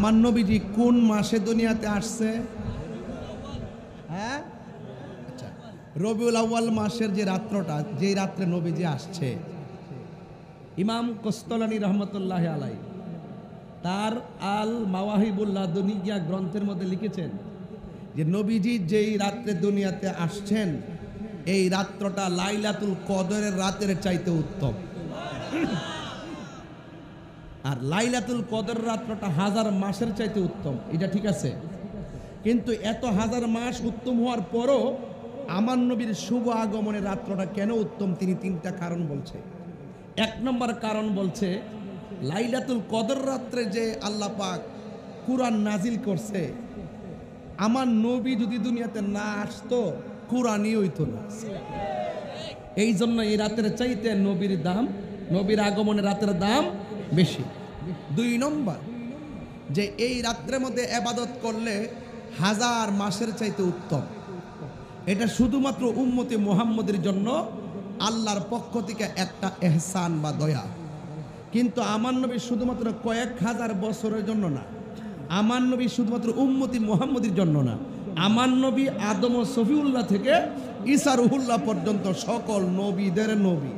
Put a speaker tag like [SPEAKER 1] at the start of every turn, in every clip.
[SPEAKER 1] আমার নবীজি কোন মাসে দুনিয়াতে আসছে? হ্যাঁ, আচ্ছা, রবিউল আউয়াল মাসের যে রাত্রটা, যে রাত্রে নবীজি আসছে, ইমাম কস্তলানী রহমতুল্লাহ আলাই তার আল মাওয়াহিবুল লাদুনিয়া গ্রন্থের মধ্যে লিখেছেন যে নবীজি যেই রাত্রে দুনিয়াতে আসছেন এই রাত্রটা লাইলাতুল কদরের রাতের চাইতে উত্তম। আর লাইলাতুল কদর রাত্রটা হাজার মাসের চাইতে উত্তম, এটা ঠিক আছে। কিন্তু এত হাজার মাস উত্তম হওয়ার পরও আমার নবীর শুভ আগমনের রাত্রটা কেন উত্তম? তিনি তিনটা কারণ বলছে। এক নম্বর কারণ বলছে, লাইলাতুল কদর রাত্রে যে আল্লাহ পাক কুরআন নাজিল করছে, আমার নবী যদি দুনিয়াতে না আসতো কুরআনই হইতো না। এই জন্য এই রাতের চাইতে নবীর দাম, নবীর আগমনের রাতের দাম বেশি। দুই নম্বর, যে এই রাত্রের মধ্যে ইবাদত করলে হাজার মাসের চাইতে উত্তম। এটা শুধুমাত্র উম্মতে মুহাম্মদের জন্য আল্লাহর পক্ষ থেকে একটা এহসান বা দয়া। কিন্তু আমার নবী শুধুমাত্র কয়েক হাজার বছরের জন্য না, আমার নবী শুধুমাত্র উম্মতি মুহাম্মদের জন্য না, আমার নবী আদম ও সফিউল্লাহ থেকে ঈসা রুহুল্লাহ পর্যন্ত সকল নবীদের নবী।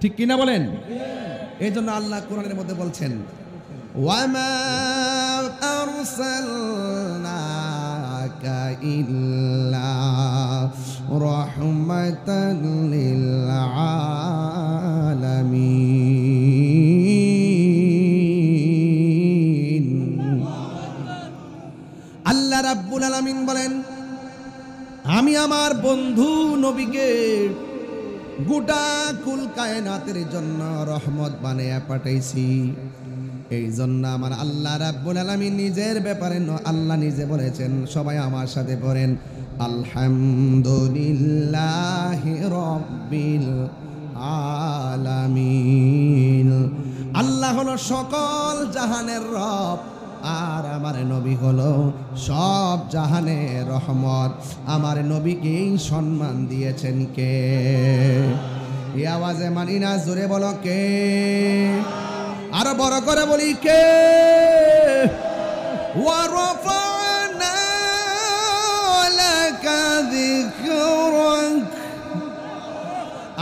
[SPEAKER 1] ঠিক কিনা বলেন? এই জন্য আল্লাহ কোরআনের মধ্যে বলছেন, ওয়ামা আরসালনাকা ইল্লা রাহমাতাল লিল আলামিন। আল্লাহ রাব্বুল আলামিন বলেন, আমি আমার বন্ধু নবীকে গোটা কুল কায়নাতের জন্য রহমত বানিয়ে পাঠাইছি। এই জন্য আমার আল্লাহ রাব্বুল আলামিন নিজের ব্যাপারে আল্লাহ নিজে বলেছেন, সবাই আমার সাথে পড়েন, আলহামদুলিল্লাহি রাব্বিল আলামিন। আল্লাহ হলো সকল জাহানের রব, আর আমার নবী হলো সব জাহানের রহমত। আমার নবীকে সম্মান দিয়েছেন কে? এই আওয়াজে মানি না, জোরে বলো কে? আরো বড় করে বলি কে? ওয়া রাফা'না লাকা যিকরাক।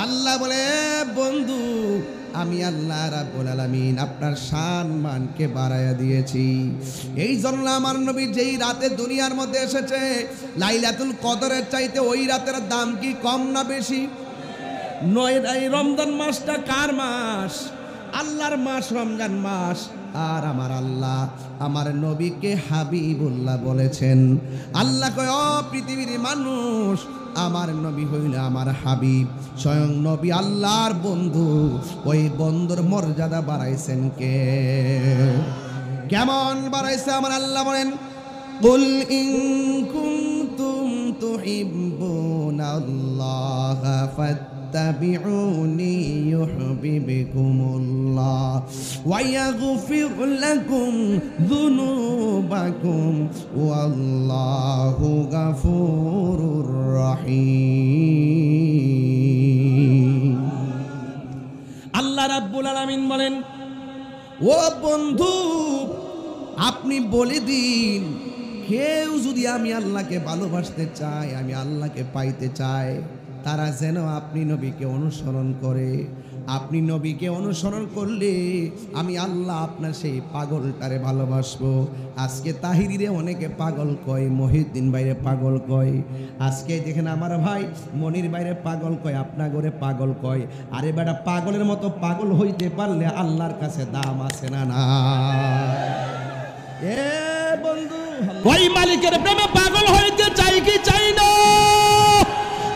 [SPEAKER 1] আল্লাহ বলে, বন্ধু আমি আল্লাহ রাব্বুল আলামিন আপনার সম্মানকে বাড়ায়া দিয়েছি। এই জন্য আমার নবী যেই রাতে দুনিয়ার মধ্যে এসেছে, লাইলাতুল কদরের চাইতে ওই রাতের দাম কি কম না বেশি? নয়। এই রমজান মাসটা কার মাস? আল্লাহর মাস রমজান মাস। আর আমার আল্লাহ আমার নবীকে হাবিবুল্লাহ বলেছেন। আল্লাহ কয়, ও পৃথিবীর মানুষ, আমার নবী হইল আমার হাবিব, স্বয়ং নবী আল্লাহর বন্ধু। ওই বন্ধুর মর্যাদা বাড়াইছেন কে? কেমন বাড়াইছে? আমার আল্লাহ বলেন, কুল ইন কুনতুম তুহিব্বুনাল্লাহ ফাত্তাবিউনি ইউহিব্বুকুমুল্লাহ ওয়া ইয়াগফির লাকুম যুনুবাকুম ওয়াল্লাহু গাফুরুর রহিম। আল্লাহ রাব্বুল আলামিন বলেন, ও বন্ধু, আপনি বলে দিন, কেউ যদি আমি আল্লাহকে ভালোবাসতে চাই, আমি আল্লাহকে পাইতে চাই, তারা যেন আপনি নবীকে অনুসরণ করে। আপনি নবীকে অনুসরণ করলে আমি আল্লাহ আপনার সেই পাগলটারে ভালোবাসবো। আজকে তাহিরিরে অনেকে পাগল কয়, মহিউদ্দিন বাইরে পাগল কয়, আজকে দেখেন আমার ভাই মনির বাইরে পাগল কয়, আপনার ঘরে পাগল কয়। আরে বেটা, পাগলের মতো পাগল হইতে পারলে আল্লাহর কাছে দাম আছে না? না এ বন্ধু, ওই মালিকের প্রেমে পাগল হইতে চাই কি চাই না?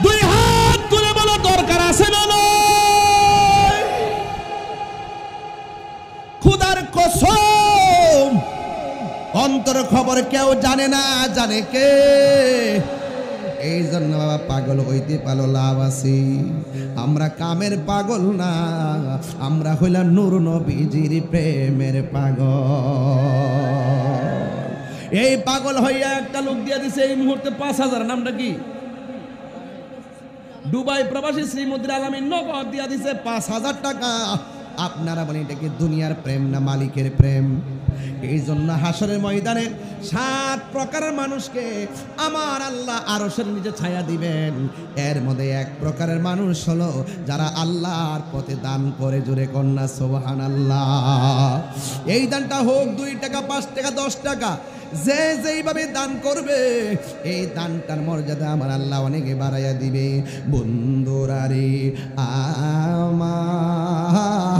[SPEAKER 1] দুই হাত তুলে বলো, দরকার আছে না? খুদার কসম, অন্তর খবর কেউ জানে না, জানে কে? এই জন্য বাবা পাগল হইতে পারলো লাভ আছে। আমরা কামের পাগল না, আমরা হইলাম নূর নবীজির প্রেমের পাগল। এই পাগল হইয়া একটা লোক দিয়া দিছে এই মুহূর্তে ৫,০০০। নামটা কি? দুবাই প্রবাসী শ্রীমুদ্রা আলামিন নগদ দিয়া দিছে ৫,০০০ টাকা। আপনারা বলেন এটা কি দুনিয়ার প্রেম না মালিকের প্রেম? এই জন্য হাসরের ময়দানে 7 প্রকারের মানুষকে আমার আল্লাহ আরশের নিচে ছায়া দিবেন। এর মধ্যে 1 প্রকারের মানুষ হলো যারা আল্লাহর পথে দান করে, জোরে কন্যা সুবহানাল্লাহ। এই দানটা হোক 2 টাকা, 5 টাকা, 10 টাকা, যে যেইভাবে দান করবে এই দানটার মর্যাদা আমার আল্লাহ অনেক বাড়াইয়া দিবে। বন্ধুরা রে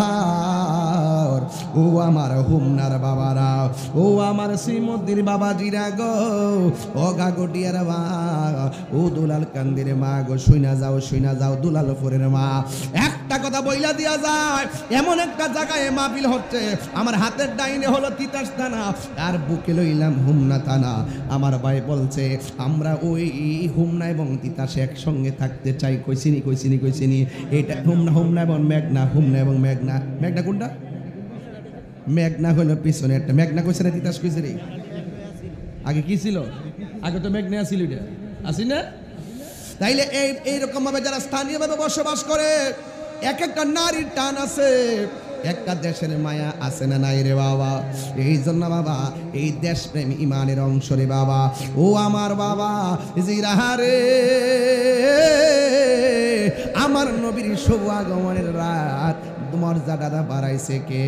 [SPEAKER 1] আমার, ও আমার হুমনার বাবারা, ও আমার শ্রীমদ্দির বাবাজিরা গো, ও গাগটিয়ার মা, ও দুলাল কান্দির মা গো, শুইনা যাও দুলালপুরের মা। একটা কথা বইলা দিয়া যায়, এমন একটা জায়গায় মাহফিল হচ্ছে, আমার হাতের ডাইনে হলো তিতাস থানা আর বুকে লইলাম হুমনা থানা। আমার ভাই বলছে আমরা ওই হুমনা এবং তিতাসে একসঙ্গে থাকতে চাই। কইছিনি এটা হুমনা এবং মেঘনা, হুমনা এবং মেঘনা। মেঘনা কোনটা? মেঘনা হলো পিছনে একটা। মেঘনা কইছে না তিতাস কইছে রে? আগে কি ছিল? আগে তো মেঘনা ছিল, এটা আসি না? তাইলে এইরকম ভাবে যারা স্থানীয়ভাবে বসবাস করে, এক একটা নারীর টান আছে, একটা দেশের মায়া আছে না নাই রে বাবা? এই জন্য বাবা এই দেশপ্রেম ইমানের অংশ রে বাবা। ও আমার বাবা জিরাহারে, আমার নবীর শুভ আগমনের রাত মর্যাদা বাড়াইছে কে?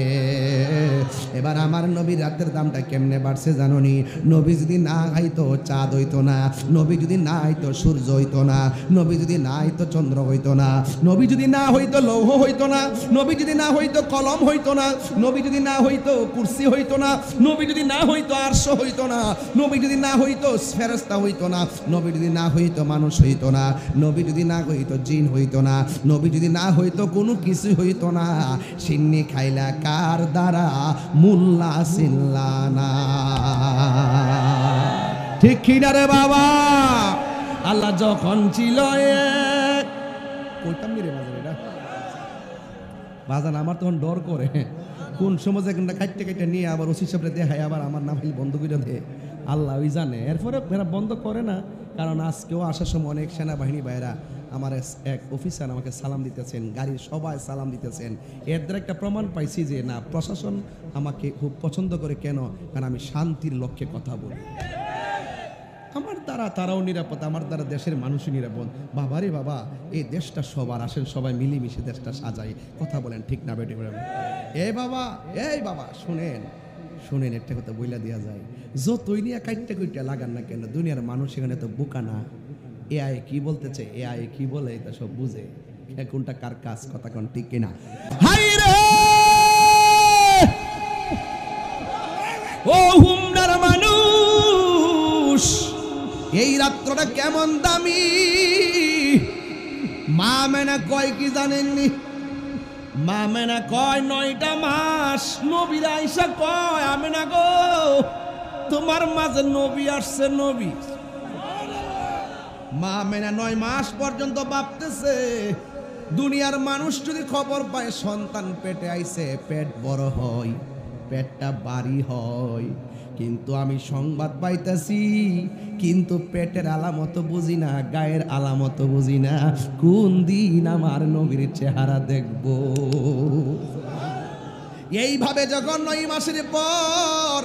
[SPEAKER 1] এবার আমার নবীর রাতের দামটা কেমনে বাড়ছে জানোনি? নবী যদি না হইতো চাঁদ হইতো না, নবী যদি না হইতো সূর্য হইতো না, নবী যদি না হইতো চন্দ্র হইতো না, নবী যদি না হইতো লৌহ হইতো না, নবী যদি না হইতো কলম হইতো না, নবী যদি না হইতো কুরসি হইতো না, নবী যদি না হইতো আরশ হইতো না, নবী যদি না হইতো ফেরেশতা হইতো না, নবী যদি না হইতো মানুষ হইতো না, নবী যদি না হইতো জিন হইতো না, নবী যদি না হইতো কোনো কিছু হইতো না। সিন্নি খাইলা কার দ্বারা মুল্লা সিল্লানা, ঠিক কিনা রে বাবা? আল্লাহ যখন ছিল কইতাম রে বাজান, আমার তখন ডর করে কোন সময় কাটতে নিয়ে আবার ওসি সাহেবরে দেখায়, আবার আমার নাম বন্ধ করে দেয়, আল্লাহ ওই জানে। এরপরে এরা বন্ধ করে না, কারণ আজকেও আসার সময় অনেক সেনাবাহিনী ভাইরা আমার এক অফিসার আমাকে সালাম দিতেছেন, গাড়ির সবাই সালাম দিতেছেন। এর দ্বারা একটা প্রমাণ পাইছি যে না, প্রশাসন আমাকে খুব পছন্দ করে। কেন? কারণ আমি শান্তির লক্ষ্যে কথা বলি। আমার দ্বারা তারাও নিরাপদ, আমার দ্বারা দেশের মানুষই নিরাপদ। বাবারে বাবা, এই দেশটা সবার, আসেন সবাই মিলেমিশে দেশটা সাজাই। কথা বলেন ঠিক না বেটি? এই বাবা শুনেন একটা কথা বইলা দেওয়া যায়, যতই নিয়ে কাইটটা লাগান না কেন, দুনিয়ার মানুষ এখানে তো বোকা না। এআই কি বলতেছে, এআই কি বলে এটা সব বুঝে, কোনটা কার কাজ, কথা কোন ঠিক কিনা? হাই রে ও হুমনার মানুষ, এই রাত্রটা কেমন দামি। মা মেনা কয় কি জানেননি? মা মেনা কয় 9টা মাস নবীর আইসা কয়, আমেনা গো তোমার মাঝে নবী আসছে, নবী। মা মেনা 9 মাস পর্যন্ত ভাবতেছে, দুনিয়ার মানুষ যদি খবর পায় সন্তান পেটে আইছে, পেট বড় হয়, পেটটা বাড়ি হয়, কিন্তু আমি সংবাদ পাইতেছি, কিন্তু পেটের আলামত বুঝি না, গায়ের আলামত বুঝি না, কোন দিন আমার নবীর চেহারা দেখব। এইভাবে যখন 9 মাসের পর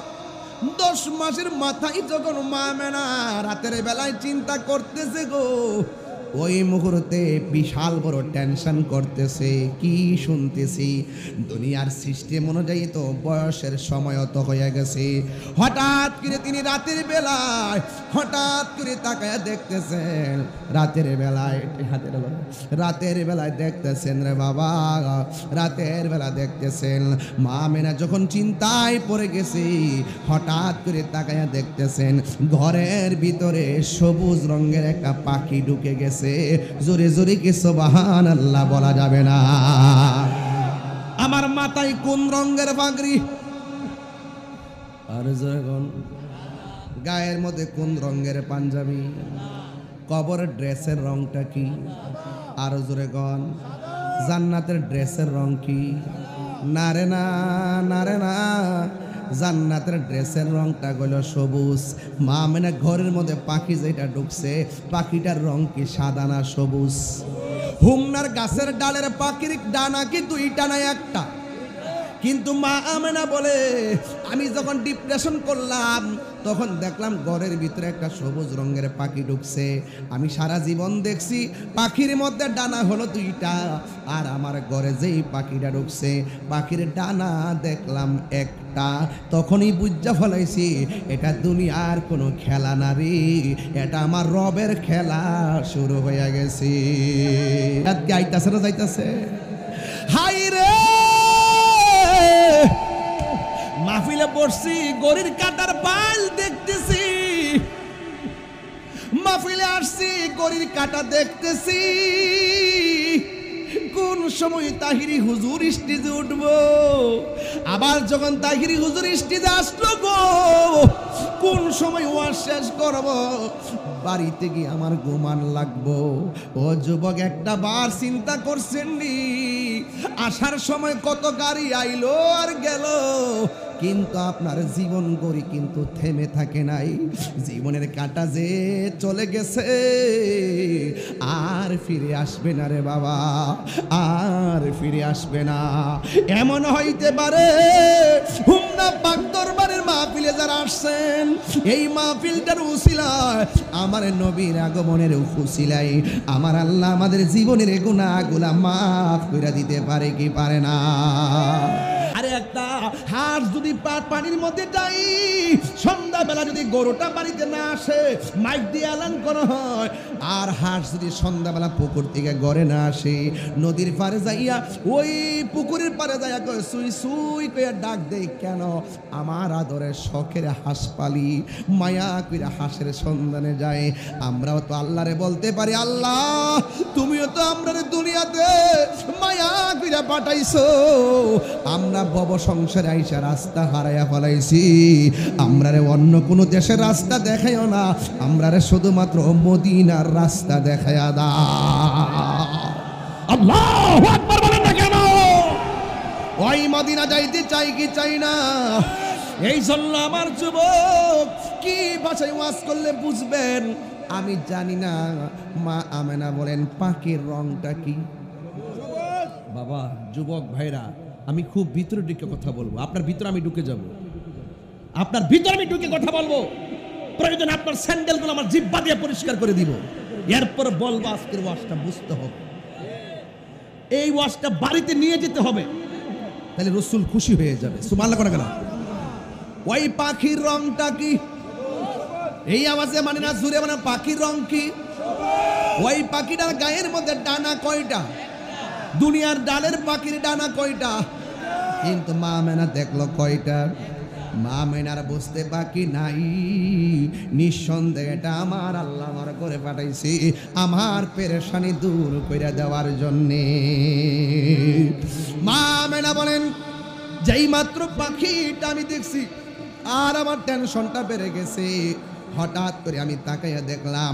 [SPEAKER 1] 10 মাসের মাথায় যখন মা মেনা রাতের বেলায় চিন্তা করতেছে গো, ওই মুহূর্তে বিশাল বড় টেনশন করতেছে। কি শুনতেছি? দুনিয়ার সিস্টেম অনুযায়ী তো বয়সের সময় তো হয়ে গেছে। হঠাৎ করে তিনি রাতের বেলায় হঠাৎ করে তাকায় দেখতেছেন, রাতের বেলায় দেখতেছেন রে বাবা, রাতের বেলা দেখতেছেন মা মেনা যখন চিন্তায় পড়ে গেছে, হঠাৎ করে তাকায় দেখতেছেন ঘরের ভিতরে সবুজ রঙের একটা পাখি ঢুকে গেছে। জোরে জোরে কি সুবহানাল্লাহ বলা যাবে না? আমার মাথায় কোন রঙের পাগড়ি, আর যখন গায়ের মধ্যে কোন রঙের পাঞ্জাবি, কবরের ড্রেসের রংটা কি? আর জোরে গন জান্নাতের ড্রেসের রং কি? না রে না, জান্নাতের ড্রেসের রংটা গেল সবুজ। মা মেনা ঘরের মধ্যে পাখি যেটা ঢুকছে, পাখিটার রং কি সাদা না সবুজ? হুমনার গাছের ডালের পাখির ডানা কি 2টা না 1টা? কিন্তু মা আমেনা বলে আমি যখন ডিপ্রেশন করলাম তখন দেখলাম ঘরের ভিতরে একটা সবুজ রঙের পাখি ঢুকছে। আমি সারা জীবন দেখছি পাখির মধ্যে ডানা হলো 2টা, আর আমার ঘরে যেই পাখিটা ঢুকছে পাখির ডানা দেখলাম একটা। তখনই বুঝা ফলাইছি এটা দুনিয়ার কোনো খেলা না রে, এটা আমার রবের খেলা শুরু হয়ে গেছে। আইতাছে না যাইতাছে? হাই রে মাহফিলে পড়ছি, গড়ির কাটার বাল দেখতেছি, মাহফিলে আসছি গড়ির কাটা দেখতেছি। কোন সময় তাহিরি হুজুর স্টেজে উঠবো, আবার যখন তাহিরি হুজুর স্টেজে আসলো গো কোন সময় ওয়াজ শেষ করব, বাড়িতে গিয়ে আমার ঘুমান লাগবো। ও যুবক, একটা বার চিন্তা করছেন নি আসার সময় কত গাড়ি আইলো আর গেল, কিন্তু আপনার জীবন গড়ি কিন্তু থেমে থাকে নাই। জীবনের কাঁটা যে চলে গেছে আর ফিরে আসবে না রে বাবা, আর ফিরে আসবে না। এমন হইতে পারে হুমনা পাক দরবারের মাহফিলে যারা আসছেন, এই মাহফিলটার উসিলায় আমার নবীর আগমনের উসিলায় আমার আল্লাহ আমাদের জীবনের গুনাহগুলা মাফ করে দিতে পারে কি পারে না? আরে একটা হাঁস যদি পানির মধ্যে যাই, সন্ধ্যাবেলা যদি গরুটা বাড়িতে না আসে মাইক দিয়ে এলান করা হয়, আর হাঁস যদি সন্ধ্যাবেলা পুকুর থেকে ঘরে না আসে, নদীর পারে যাইয়া ওই পুকুরের পারে যাইয়া কয় সুই সুই কইয়া ডাক দেই, কেন আমার আদরের শখের হাঁস পালি, মায়া কইরা হাঁসের সন্ধানে যায়। আমরাও তো আল্লাহরে বলতে পারি, আল্লাহ তুমিও তো আমরা দুনিয়াতে মায়া কইরা পাঠাইছো, আমরা বব সংসারে আইসা রাস্তা হারাইয়া ফেলাইছি, আমরা রে অন্য কোনো দেশের রাস্তা দেখাইও না, আমরা রে শুধুমাত্র মদিনার রাস্তা দেখাইয়া দাও। আল্লাহু আকবার বলেন না কেন? ওই মদিনা যাইতে চাই কি চাই না? এই জন্য আমার যুবক কি ভাষায় ওয়াজ করলে বুঝবেন আমি জানি না। মা আমেনা বলেন পাখির রংটা কি? বাবা যুবক ভাইরা, আমি খুব ভিতরে ঢুকে কথা বলবো, আপনার ভিতরে আমি ঢুকে যাব, আপনার ভিতরে আমি ঢুকে কথা বলবো, প্রয়োজন আপনার স্যান্ডেলগুলো আমার জিহ্বা দিয়ে পরিষ্কার করে দিব, এরপর বলবো আজকের ওয়াজটা বুঝতে হবে, এই ওয়াজটা বাড়িতে নিয়ে যেতে হবে, তাহলে রসুল খুশি হয়ে যাবে। সুবহানাল্লাহ করে গেল। ওই পাখির রংটা কি? এই আওয়াজে মানে না জুড়ে মানে পাখির রং কি? ওই পাখিটার গায়ের মধ্যে ডানা কয়টা? দুনিয়ার ডালের পাখির ডানা কয়টা? কিন্তু মা আমেনা দেখলো কয়টা? মা আমেনার বুঝতে বাকি নাই, নিঃসন্দেহে এটা আমার আল্লাহ আমার করে পাঠাইছি আমার পেরেশানি দূর করে দেওয়ার জন্যে। মা আমেনা বলেন যেই মাত্র পাখিটা আমি দেখছি আর আমার টেনশনটা বেড়ে গেছে। হঠাৎ করে আমি তাকাইয়া দেখলাম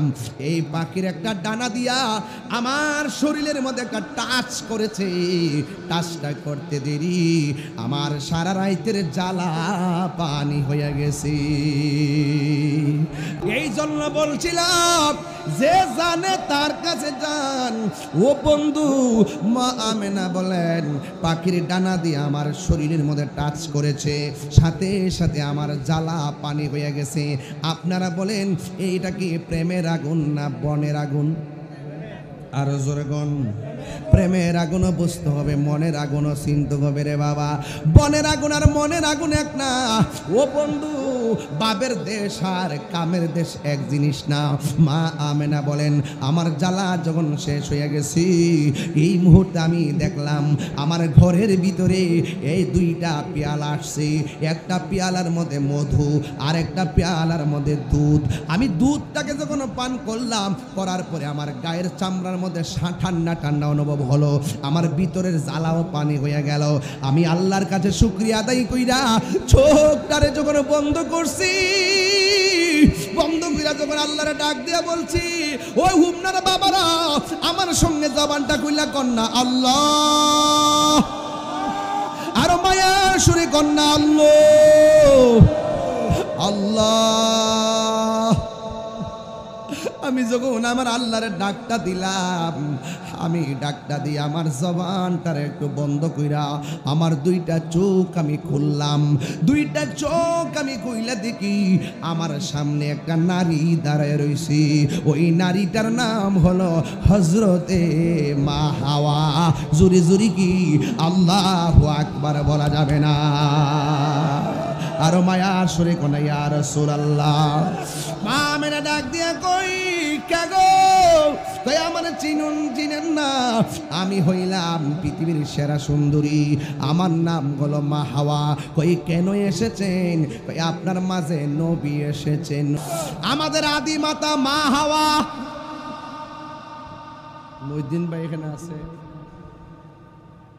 [SPEAKER 1] এই পাখির একটা ডানা দিয়া আমার শরীরের মধ্যে একটা টাচ করেছে। টাচটা করতে দেরি আমার সারা রাইতের জ্বালা পানি হয়ে গেছে। এই জন্য বলছিলাম যে জানে তার কাছে যান। ও বন্ধু, মা আমেনা বলেন পাখির ডানা দিয়ে আমার শরীরের মধ্যে টাচ করেছে, সাথে সাথে আমার জ্বালা পানি হয়ে গেছে। আপনারা বলেন এইটা কি প্রেমের আগুন না বনের আগুন? আর জোরে গন। প্রেমের আগুনও বুঝতে হবে, মনের আগুনও চিনতে হবে রে বাবা। বনের আগুন আর মনের আগুন এক না ও বন্ধু। বাবের দেশ আর কামের দেশ এক জিনিস না। মা আমেনা বলেন আমার জ্বালা যখন শেষ হয়ে গেছি, এই মুহূর্তে আমি দেখলাম আমার ঘরের ভিতরে এই দুইটা পেয়ালা আসছে। একটা পেয়ালার মধ্যে মধু আর একটা পেয়ালার মধ্যে দুধ। আমি দুধটাকে যখন পান করলাম, করার পরে আমার গায়ের চামড়ার মধ্যে ঠান্ডা ঠান্ডা অনুভব হলো, আমার ভিতরের জ্বালাও পানি হয়ে গেল। আমি আল্লাহর কাছে শুকরিয়া আদায় কইরা চোখটারে যখন বন্ধ করছি, বন্ধ কইরা যখন আল্লাহরে ডাক দিয়া বলছি, ওই হুমনার বাবারা আমার সঙ্গে জবানটা কইলা কন্যা আল্লাহ, আর মায়া সুরে কন্যা আল্লাহ আল্লাহ আমি যখন আমার আল্লাহরে ডাকটা দিলাম, আমি ডাকটা দিয়ে আমার জবানটারে একটু বন্ধ কইরা আমার দুইটা চোখ আমি খুললাম। দুইটা চোখ আমি কইলা দেখি আমার সামনে একটা নারী দাঁড়ায় রইছে। ওই নারীটার নাম হলো হযরতে মা হাওয়া। জুরি জুরি কি আল্লাহু আকবার বলা যাবে না? আরো মায়া সরে কোনা ইয়া রাসূলুল্লাহ। মা মেরা ডাক দিয়া কই কাগো, কই আমার চিনেন না? আমি হইলাম পৃথিবীর সেরা সুন্দরী, আমার নাম হলো মা হাওয়া। কই কেন এসেছেন? কই আপনার মাঝে নবী এসেছেন, আমাদের আদি মাতা মা হাওয়া। মহিউদ্দিন ভাই এখানে আছে,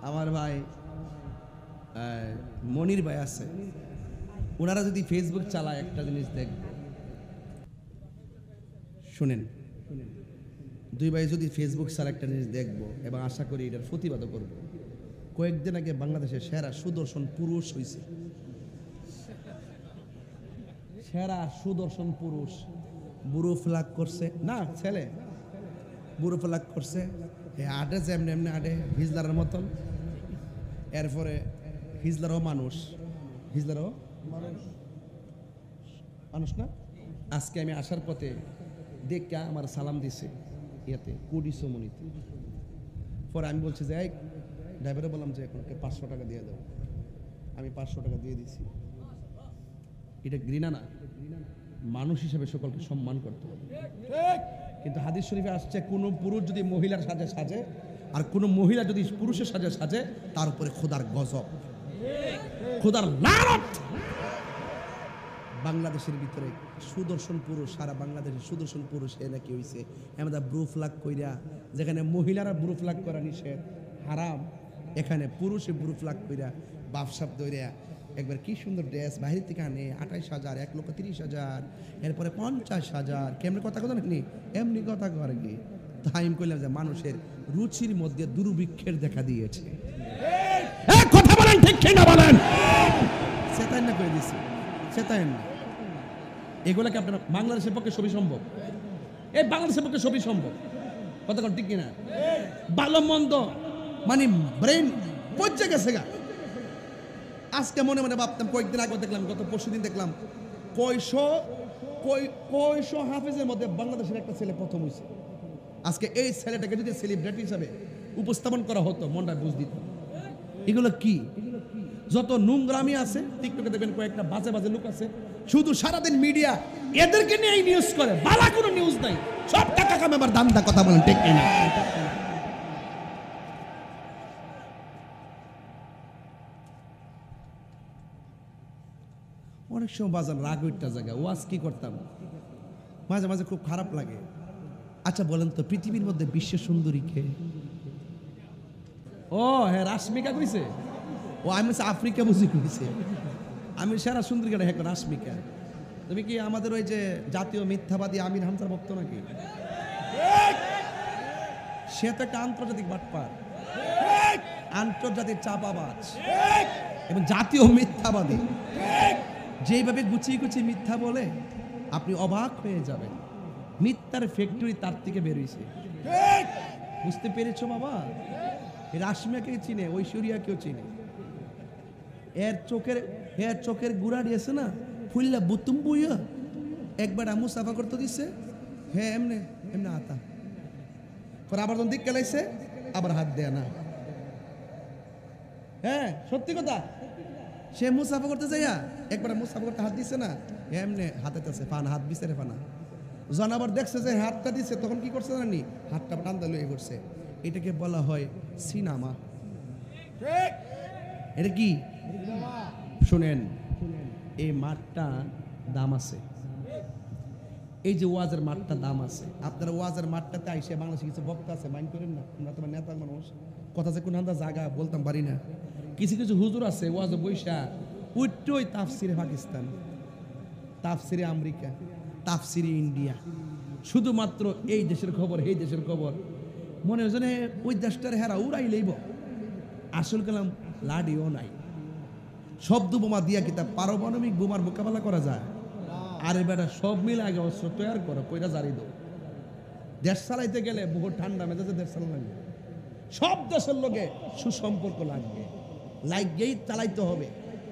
[SPEAKER 1] আমার ভাই মনির ভাই আছে। ওনারা যদি ফেসবুক চালায় একটা জিনিস দেখবে, শুনেন, দুই ভাই যদি ফেসবুক চালায় একটা জিনিস দেখবো এবং আশা করি এটার প্রতিবাদও করব। কয়েকদিন আগে বাংলাদেশের সেরা সুদর্শন পুরুষ হয়েছে, সেরা সুদর্শন পুরুষ। বুড়ো ফ্লাগ করছে না, ছেলে বুড়ো ফ্লাগ করছে, আটে যেমনি এমনি আটে হিজলারের মতন। এরপরে হিজলারও মানুষ, হিজলারও মানুষ না। আজকে আমি আসার পথে দেখে আমার সালাম দিছে ইয়াতে কুডিসমনিতে। পরে আমি বলছি যে এই ড্রাইভারে বললাম যে এখন 500 টাকা দিয়ে দাও। আমি 500 টাকা দিয়ে দিছি। এটা ঘৃণা না, মানুষ হিসেবে সকলকে সম্মান করতে হবে। কিন্তু হাদিস শরীফে আসছে কোনো পুরুষ যদি মহিলার সাজে সাজে আর কোনো মহিলা যদি পুরুষের সাজে সাজে, তার উপরে খোদার গজব, খোদার লানত। বাংলাদেশের ভিতরে সুদর্শন পুরুষ, সারা বাংলাদেশের সুদর্শন পুরুষ এ নাকি হইছে আমাদের ব্রু ফ্লাগ কইরা, যেখানে মহিলারা ব্রু ফ্লাগ করা নিষেধ হারাম, এখানে পুরুষে ব্রু ফ্লাগ কইরা বাপসাপ দইরা একবার কি সুন্দর ড্রেস বাইরে থেকে আনে 28,000, 1,30,000, এরপরে 50,000। কেমনি কথা কথা নাকি এমনি কথা কর কি? তাই আমি কইলাম যে মানুষের রুচির মধ্যে দুর্ভিক্ষের দেখা দিয়েছে। কথা বলেন ঠিক কিনা বলেন? সেটাই না করে দিছি, সেটাই না। এগুলাকে আপনার বাংলাদেশের পক্ষে সবই সম্ভব, এই বাংলাদেশের পক্ষে সবই সম্ভব। কথা কন ঠিক কিনা? ভালো মন্দ মানে ব্রেন পচে গেছে গা। আজকে মনে মনে ভাবতাম, কয়েকদিন আগে দেখলাম, গত পরশুদিন দেখলাম কয়শো হাফেজের মধ্যে বাংলাদেশের একটা ছেলে প্রথম হয়েছে। আজকে এই ছেলেটাকে যদি সেলিব্রিটি হিসাবে উপস্থাপন করা হতো, মনটা বুঝ দিত। এগুলো কি? যত নোংরামি আছে টিকটকে দেখবেন কয়েকটা বাজে বাজে লোক আছে, শুধু সারাদিন মিডিয়া এদেরকে নিয়ে নিউজ করে, বালা কোনো নিউজ নাই, সব টাকা কামাবার দান্দা। কথা বলেন ঠিক কিনা? অনেক সময় বাজার রাগ ওইটা জায়গা ওয়াজ কি করতাম, মাঝে মাঝে খুব খারাপ লাগে। আচ্ছা বলেন তো, পৃথিবীর মধ্যে বিশ্ব সুন্দরী কে? ও হ্যাঁ, রাশমিকা কইছে। ও আমি আফ্রিকা বুঝি কইছে। আমি সেরা সুন্দরী কেন? হ্যাঁ রাশমিকা। তুমি কি আমাদের ওই যে জাতীয় মিথ্যাবাদী আমির হামজার ভক্ত নাকি? সে তো একটা আন্তর্জাতিক বাটপার, আন্তর্জাতিক চাপাবাজ এবং জাতীয় মিথ্যাবাদী। যেভাবে গুছিয়ে গুছিয়ে মিথ্যা বলে আপনি অবাক হয়ে যাবেন। মিথ্যার ফ্যাক্টরি তার থেকে বেরিয়েছে। বুঝতে পেরেছো বাবা? রাশমিয়াকে চিনে, ঐশ্বরিয়াকেও চিনে। এর চোখের গুড়া দিয়েছে না, ফুললা বুতুম বুইয়া একবার আমু সাফা করতে দিচ্ছে। হ্যাঁ এমনি এমনি আতা পর আবার যখন দিক গেলাইছে আবার হাত দেয় না। হ্যাঁ সত্যি কথা। সে মুসাফা করতে যাইয়া একবার মুসাফা করতে হাত দিচ্ছে না, এমনি হাতেছে ফানা, হাত বিছারে ফানা। যখন আবার দেখছে যে হাতটা দিচ্ছে, তখন কি করছে জানি, হাতটা টান্দা লয়ে করছে। এটাকে বলা হয় সিনেমা। এটা কি শুনেন, এই মাঠটা দাম আছে। এই যে ওয়াজের মাঠটা দাম আছে। আপনারা ওয়াজের মাঠটাতে আইসে বাংলাদেশে কিছু বক্তা আছে, মাইন্ড করেন না, আমরা তোমার নেতা মানুষ, কথা যে কোন জায়গা বলতাম পারি না। কিছু কিছু হুজুর আছে ওয়াজে বৈশা উঠই তাফসিরে পাকিস্তান, তাফসিরে আমেরিকা, তাফসিরে ইন্ডিয়া, শুধুমাত্র এই দেশের খবর, এই দেশের খবর। মনে হয় যেন ওই দেশটার হেরা উড়াই লইব। আসল কালাম লাডিও নাই। শব্দ বোমা দিয়া কি তা পারমাণবিক বোমার মোকাবেলা করা যায়? আরে বেটা সব মিলে আগে অস্ত্র তৈরি করো, কইরা জারি দাও। দেশ চালাইতে গেলে বহু ঠান্ডা মেজাজে দেশ চালানো, সব দেশের লোকে সুসম্পর্ক লাগবে, লাগেই চালাইতে হবে।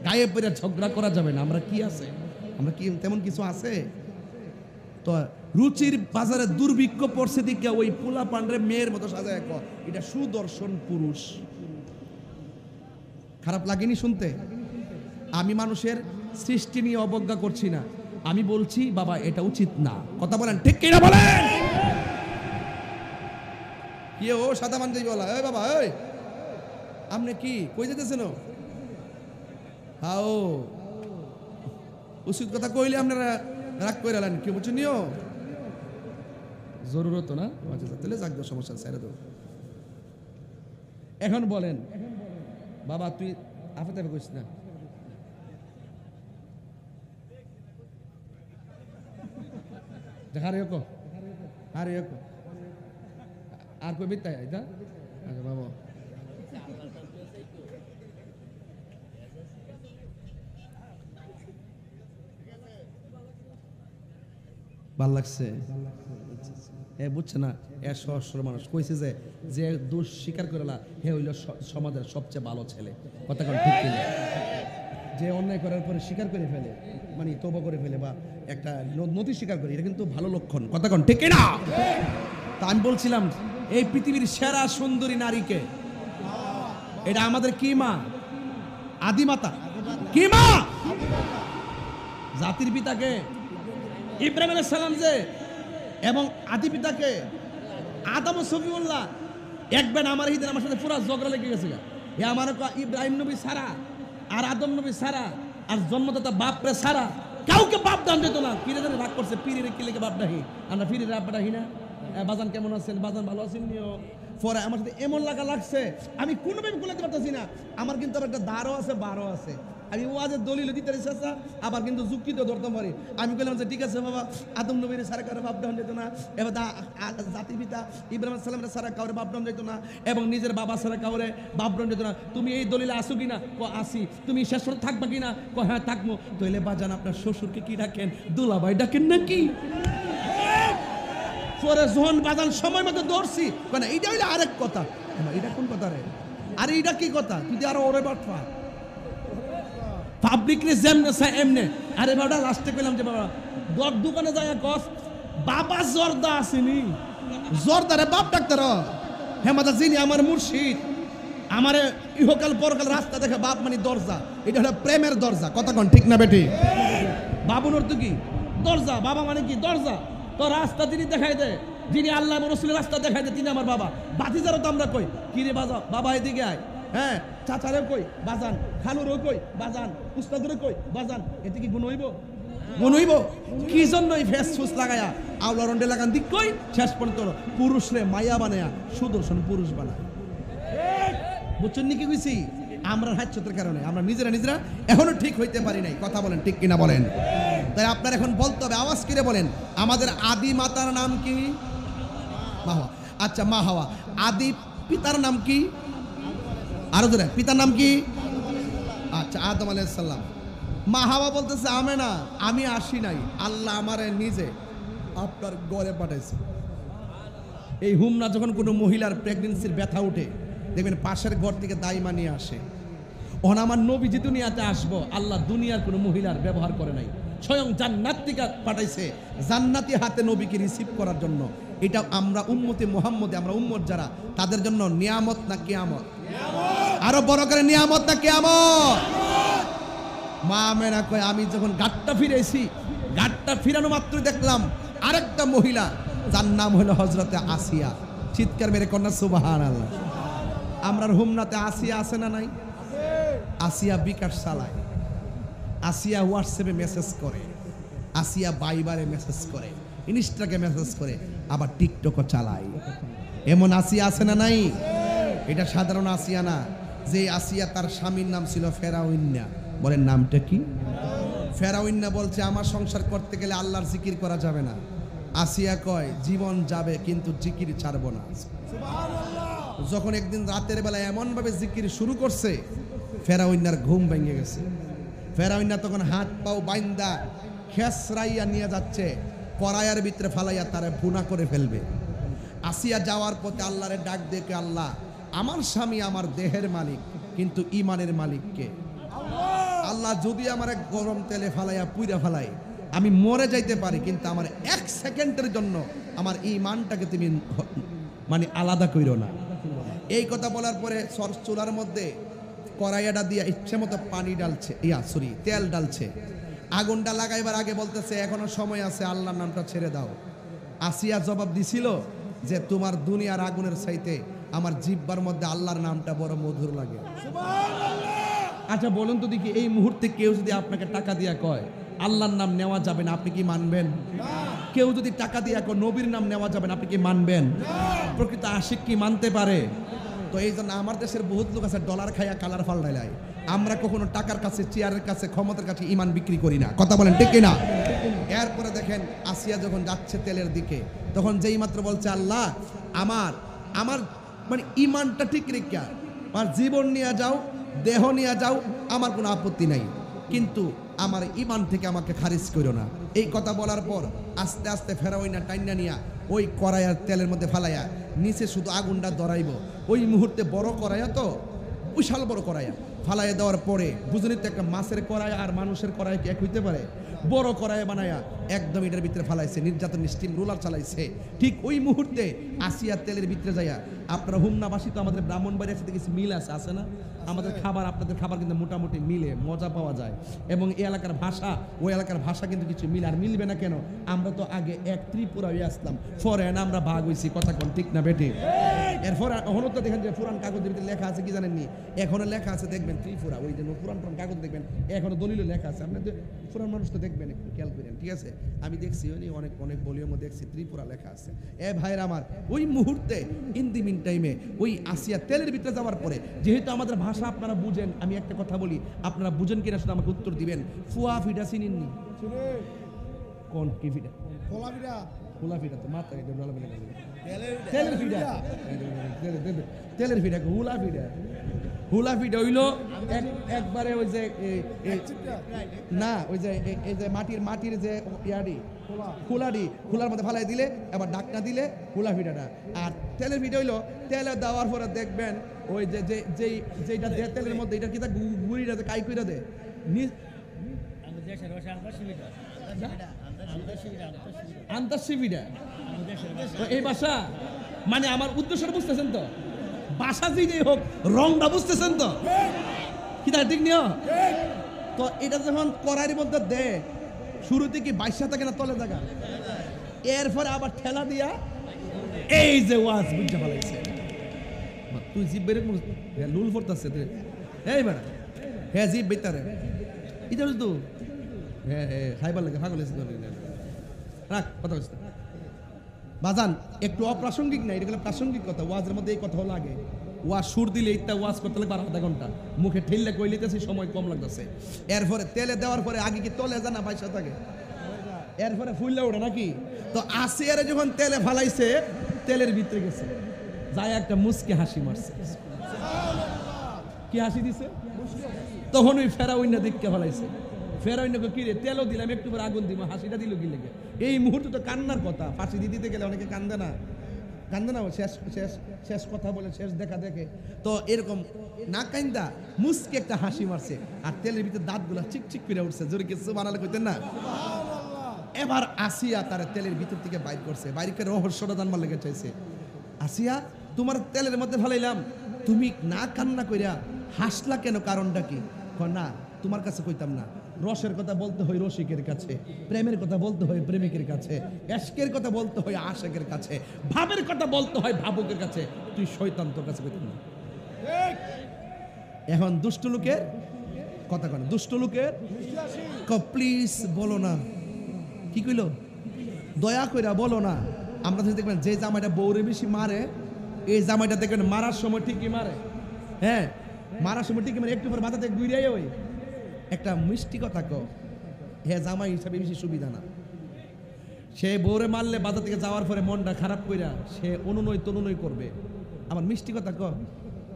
[SPEAKER 1] গায়ে পড়ে ঝগড়া করা যাবে না। আমরা কি আছে, আমরা কি তেমন কিছু আছে? তো রুচির বাজারে দুর্ভিক্ষ পড়ছে দিকে ওই পোলা পান্ডরে মেয়ের মতো সাজায়, এটা সুদর্শন পুরুষ। খারাপ লাগেনি শুনতে? আমি মানুষের সৃষ্টি নিয়ে অবজ্ঞা করছি না, আমি বলছি বাবা এটা উচিত না। কথা বলেন ঠিক কিনা বলেন? কি ও সাদা পাঞ্জাবি বলা, এই বাবা এই আপনি কি কই যেতেছেন? হাও উচিত কথা কইলে আপনারা রাগ করে এলেন, কি বুঝছেন নিও জরুরত না। আচ্ছা তাহলে যাক সমস্যা ছেড়ে দেবো। এখন বলেন বাবা তুই আফে তাফে কইস না, হারে কো হারে কো আর কই বিতাই আইতা। আচ্ছা বাবা ভাল লাগছে, এ বুঝছে না, এ সহস্র মানুষ কইছে যে যে দোষ স্বীকার করেলা হে হইল সমাজের সবচেয়ে ভালো ছেলে। কথা কোন ঠিক কিনা? যে অন্যায় করার পরে স্বীকার করে ফেলে, মানে তওবা করে ফেলে বা একটা নথি স্বীকার করে, এটা কিন্তু ভালো লক্ষণ। কথা কোন ঠিক কিনা? তা আমি বলছিলাম এই পৃথিবীর সেরা সুন্দরী নারীকে, এটা আমাদের কি মা? আদিমাতা। কি মা? জাতির পিতাকে ইব্রাহিম আলাইহিস সালাম যে, এবং আদি পিতাকে আদম ও সফিউল্লাহ। একবার আমার হিদিন আমার সাথে পুরো ঝগড়া লেগে গেছে। এ আমার ইব্রাহিম নবী সারা আর আদম নবী সারা আর জন্মদাতা বাপরে সারা কাউকে বাপ দান দিত না। পীরে জানে রাগ করছে, পীরের কি লেগে বাপ ডাহি? আমরা পীরের বাপ ডাহি না। বাজান কেমন আছেন? বাজান ভালো আছেন নিও। পরে আমার সাথে এমন লাগছে আমি কোনোভাবে কুলাতে পারতেছি না। আমার কিন্তু একটা দারও আছে, বারও আছে। আমি ওয়াজের দলিল দিতে চেষ্টা, আবার কিন্তু যুক্তিতে ধরতে পারি। আমি বললাম যে ঠিক আছে বাবা, আদম নবীর সারা কারো বাপ ডাউন যেত না, এবার জাতির পিতা ইব্রাহিম সালামের সারা কাউরে বাপ ডাউন যেত না, এবং নিজের বাবা সারা কাউরে বাপ ডাউন যেত না। তুমি এই দলিলে আসো কিনা? আসি। তুমি শেষ করে থাকবা কিনা? হ্যাঁ থাকবো। তাহলে বাজান আপনার শ্বশুরকে কি ডাকেন? দুলাভাই ডাকেন নাকি? পরে যখন বাজান সময় মতো ধরছি, মানে এইটা হইলে আরেক কথা। এটা কোন কথা রে? আরে এটা কি কথা? তুই আরো ওরে বাটফা পাবলিকলি যেমনে চাই এমনে। আরে বাবা লাস্টে কইলাম যে বাবা দোকানে যায় কস বাবা জর্দা আসেনি, জর্দারে বাপ ডাক্তার হেমাদা যিনি আমার মুর্শিদ, আমারে ইহকাল পরকাল রাস্তা দেখে বাপ মানে দরজা। এটা হলো প্রেমের দরজা। কথা কন ঠিক না বেটি? বাবুর অর্থ কি? দরজা। বাবা মানে কি? দরজা। তো রাস্তা যিনি দেখাই দেয়, যিনি আল্লাহ এবং রাসূলের রাস্তা দেখাই দেয়, তিনি আমার বাবা। বাতিজারও তো আমরা কই কি রে বাজা বাবা এদিকে আয়। হ্যাঁ চাচারে কই বাজান, খালুরও কই বাজান, উস্তাদরে কই বাজান। এতে কি গুণ হইব? গুণ হইব? কি জন্য এই ফেস ফুস লাগায়া আওলা রন্ডে লাগান দিক কই শেষ পর্যন্ত পুরুষরে মায়া বানায়া সুদর্শন পুরুষ বানায়। বুঝছেন নি কি কইছি? আমরা হাচ্ছতের কারণে আমরা নিজেরা এখনো ঠিক হইতে পারি নাই। কথা বলেন ঠিক কিনা বলেন? তাই আপনার এখন বলতে হবে, আওয়াজ করে বলেন, আমাদের আদি মাতার নাম কি? মা হাওয়া। আচ্ছা মা হাওয়া। আদি পিতার নাম কি? আরো ধরে পিতার নাম কি? আচ্ছা আদম আলাইহিস সালাম। মা হাওয়া বলতেছে আমেনা আমি আসি নাই, আল্লাহ আমারে নিজে আপনার ঘরে পাঠাইছে। এই হুমনা যখন কোনো মহিলার প্রেগন্যান্সির ব্যথা উঠে, দেখবেন পাশের ঘর থেকে দাইমা নিয়ে আসে। ওখানে আমার নবীজি দুনিয়াতে আসবো, আল্লাহ দুনিয়ার কোনো মহিলার ব্যবহার করে নাই, স্বয়ং জান্নাত থেকে পাঠাইছে জান্নাতি হাতে নবীকে রিসিভ করার জন্য। এটা আমরা উম্মতে মুহাম্মদে, আমরা উম্মত যারা, তাদের জন্য নিয়ামত না কিয়ামত? আরো বড় করে নিয়ামত না কিয়ামত? মা আমেনা কয় আমি যখন গাটটা ফিরেছি, গাটটা ফিরানো মাত্র দেখলাম আরেকটা মহিলা, যার নাম হলো হযরতে আসিয়া। চিৎকার মেরে কন্যা সুবহানাল্লাহ। আমরার হুমনাতে আসিয়া আছে না নাই? আসিয়া বিকাশ চালায়, আসিয়া হোয়াটসঅ্যাপে মেসেজ করে, আসিয়া বাইবারে মেসেজ করে, ইনস্টাগ্রামে মেসেজ করে, আবার টিকটকও চালায়। এমন আসিয়া আছে না নাই? এটা সাধারণ আসিয়া না। যে আসিয়া তার স্বামীর নাম ছিল ফেরাউন্না। বলেন নামটা কি? ফেরাউন্না বলছে আমার সংসার করতে গেলে আল্লাহর জিকির করা যাবে না। আসিয়া কয় জীবন যাবে কিন্তু জিকির ছাড়বো না। যখন একদিন রাতের বেলা এমন ভাবে জিকির শুরু করছে, ফেরাউন্নার ঘুম ভেঙে গেছে। ফেরাউন্না তখন হাত পাও বাইন্দা খেসরাইয়া নিয়ে যাচ্ছে, কড়াইয়ের ভিতরে ফালাইয়া তারে ভুনা করে ফেলবে। আসিয়া যাওয়ার পথে আল্লাহরে ডাক দেখে, আল্লাহ আমার স্বামী আমার দেহের মালিক, কিন্তু ইমানের মালিককে আল্লাহ যদি আমার এক গরম তেলে ফালাইয়া পুইরা ফালাই, আমি মরে যাইতে পারি, কিন্তু আমার 1 সেকেন্ডের জন্য আমার ইমানটাকে তুমি মানে আলাদা কইরো না। এই কথা বলার পরে চুলার মধ্যে কড়াইয়াটা দিয়ে ইচ্ছে মতো পানি ডালছে, তেল ডালছে। আগুনটা লাগাইবার আগে বলতেছে এখনো সময় আছে, আল্লাহর নামটা ছেড়ে দাও। আসিয়া জবাব দিছিল যে তোমার দুনিয়ার আগুনের চাইতে আমার জিহ্বার মধ্যে আল্লাহর নামটা বড় মধুর লাগে। আচ্ছা বলুন তো দেখি, এই মুহূর্তে কেউ যদি আপনাকে টাকা দিয়া কয় আল্লাহর নাম নেওয়া যাবে না, আপনি কি মানবেন? কেউ যদি টাকা দিয়া কয় নবীর নাম নেওয়া যাবে না, আপনি কি মানবেন? প্রকৃত আশিক কি মানতে পারে? তো এই জন্য আমার দেশের বহুত লোক আছে ডলার খাইয়া কালার ফাল্টায়। আমরা কখনো টাকার কাছে, চেয়ারের কাছে, ক্ষমতার কাছে ইমান বিক্রি করি না। কথা বলেন ঠিক কিনা? এরপরে দেখেন আসিয়া যখন যাচ্ছে তেলের দিকে, তখন যেই মাত্র বলছে আল্লাহ আমার মানে ইমানটা ঠিক রেখা আর জীবন নিয়ে যাও, দেহ নিয়ে যাও, আমার কোনো আপত্তি নাই, কিন্তু আমার ইমান থেকে আমাকে খারিজ করো না। এই কথা বলার পর আস্তে আস্তে ফেরাওই না টাইনা নিয়া ওই কড়াইয়ার তেলের মধ্যে ফালাইয়া নিচে শুধু আগুনটা ধরাইব। ওই মুহূর্তে বড় কড়াইয়া, তো বিশাল বড় কড়াইয়া ফালাইয়া দেওয়ার পরে বুঝলি তো একটা মাছের কড়াই আর মানুষের কড়াই কি এক হইতে পারে? বড় কড়াই বানায়া একদম এটার ভিতরে ফালাইছে, নির্যাতন স্টিম রোলার চালাইছে। ঠিক ওই মুহূর্তে আসিয়া তেলের ভিতরে যাইয়া, আপনারা হুমনাবাসী তো আমাদের ব্রাহ্মণবাড়ির সাথে কিছু মিল আছে না? আমাদের খাবার আপনাদের খাবার কিন্তু মোটামুটি মিলে, মজা পাওয়া যায়, এবং এই এলাকার ভাষা ওই এলাকার ভাষা কিন্তু কিছু মিল। আর মিলবে না কেন? আমরা তো আগে এক ত্রিপুরা হয়ে আসলাম, ফরেন আমরা ভাগ হয়েছি। কথা কোন ঠিক না বেটি? এরপর এখনো তো দেখেন যে পুরান কাগজের ভিতরে লেখা আছে, কি জানেননি? এখনো লেখা আছে, দেখবেন ত্রিপুরা, ওই যে পুরান কাগজ দেখবেন এখনো দলিল লেখা আছে। আপনাদের পুরান মানুষ তো দেখবেন, একটু খেয়াল করেন, ঠিক আছে? আমি দেখছি অনেক অনেক ভলিউমে দেখছি ত্রিপুরা লেখা আছে। ভাইরা আমার, ওই মুহূর্তে ইন দি মিন টাইমে ওই আসিয়া তেলের ভিতরে যাওয়ার পরে, যেহেতু আমাদের ভাষা আপনারা বুঝেন, আমি একটা কথা বলি, আপনারা বুঝেন কিনা শুধু আমাকে উত্তর দিবেন। ফুয়া ফিডা চিনেননি? কোন কি ফিডা? খোলা ফিডা তো মাথা তেলের ফিডা, তেলের ফিডা হুলা ফিডা। হুলা ফিডা হইল একবারে ওই যে না, ওই যে এই যে মাটির যে ইয়াডি খোলার মধ্যে ফালাই দিলে, এবার ঢাকনা দিলে হুলা ফিডাটা। আর তেলের ফিডা হইলো তেলে দেওয়ার পরে দেখবেন ওই যে যেটা দে তেলের মধ্যে, এটা কি তা গুড়িটা কাই কইরা দে আন্তাসিবিডা। এই ভাষা মানে আমার উদ্দেশ্যটা বুঝতেছেন তো? ভাষা যেই হোক, রংটা বুঝতেছেন তো? কি তা ঠিক নিও? তো এটা যখন কড়াইয়ের মধ্যে দে, শুরুতে কি বাইশা থাকে না তলে জায়গা, এরপরে আবার ঠেলা দিয়া এই যে ওয়াজ বুঝতে পারছে। তুই জিভ বেরে লুল পড়তেছে এই বেড়া, হ্যাঁ জিভ বেতারে এটা তো হ্যাঁ খাইবার লাগে, পাগল রাখ কথা বলতে বাজান, একটু অপ্রাসঙ্গিক না, এটা প্রাসঙ্গিক কথা। ওয়াজের মধ্যে এই কথা লাগে, ওয়াজ সুর দিলে ইত্যা ওয়াজ করতে লাগবে আধা ঘন্টা, মুখে ঠেললে কইলিতেছে সময় কম লাগতেছে। এরপরে তেলে দেওয়ার পরে আগে কি তলে জানা পয়সা থাকে, এরপরে ফুললে ওঠে নাকি? তো আসিয়ারে যখন তেলে ফালাইছে, তেলের ভিতরে গেছে, যায় একটা মুসকে হাসি মারছে। কি হাসি দিছে? তখন ওই ফেরাউইনা দিককে ফালাইছে। ফেরাউইনাকে কি রে, তেলও দিলাম, একটু পরে আগুন দিব, হাসিটা দিল কি লেগে? এই মুহূর্তে তো কান্নার কথা। ফাঁসি দিতে গেলে অনেকে কান্দে না? শেষ কথা বলে, শেষ দেখা দেখে। তো এরকম না কান্দা মুসকে একটা হাসি মারছে, আর তেলের ভিতরে দাঁতগুলা চিকচিক করে উঠছে। জোরে কিছু বানালে কইতেন না? এবার আসিয়া তার তেলের ভিতর থেকে বাইর করছে, বাইর করে রহস্যটা জানবার লেগে চাইছে। আসিয়া, তোমার তেলের মধ্যে ফেলাইলাম, তুমি না কান্না কইরা হাসলা কেন? কারণটা কি? না, তোমার কাছে কইতাম না। রসের কথা বলতে হয় রসিকের কাছে, প্রেমের কথা বলতে হয় প্রেমিকের কাছে, এশকের কথা বলতে হয় আশেকের কাছে, ভাবের কথা বলতে হয় ভাবুকের কাছে। তুই শয়তান, তোর কাছে কইতাম না। এখন দুষ্ট লোকের কথা কন, দুষ্ট লোকের প্লিজ বলো না। কি কইল? দয়া কইরা বলো না। আমরা দেখবেন যে জামাইটা বউরে বেশি মারে, এই জামাইটা দেখবেন মারার সময় ঠিকই মারে। হ্যাঁ, মারার সময় ঠিকই মারে, একটু পর মাথাতে গুইরাই ওই একটা মিষ্টি কথা কো, হ্যাঁ জামাই হিসাবে বেশি সুবিধা না। সে বউরে মারলে বাজার থেকে যাওয়ার পরে মনটা খারাপ কইরা সে অনুনয় তনুনয় করবে। আমার মিষ্টি কথা ক,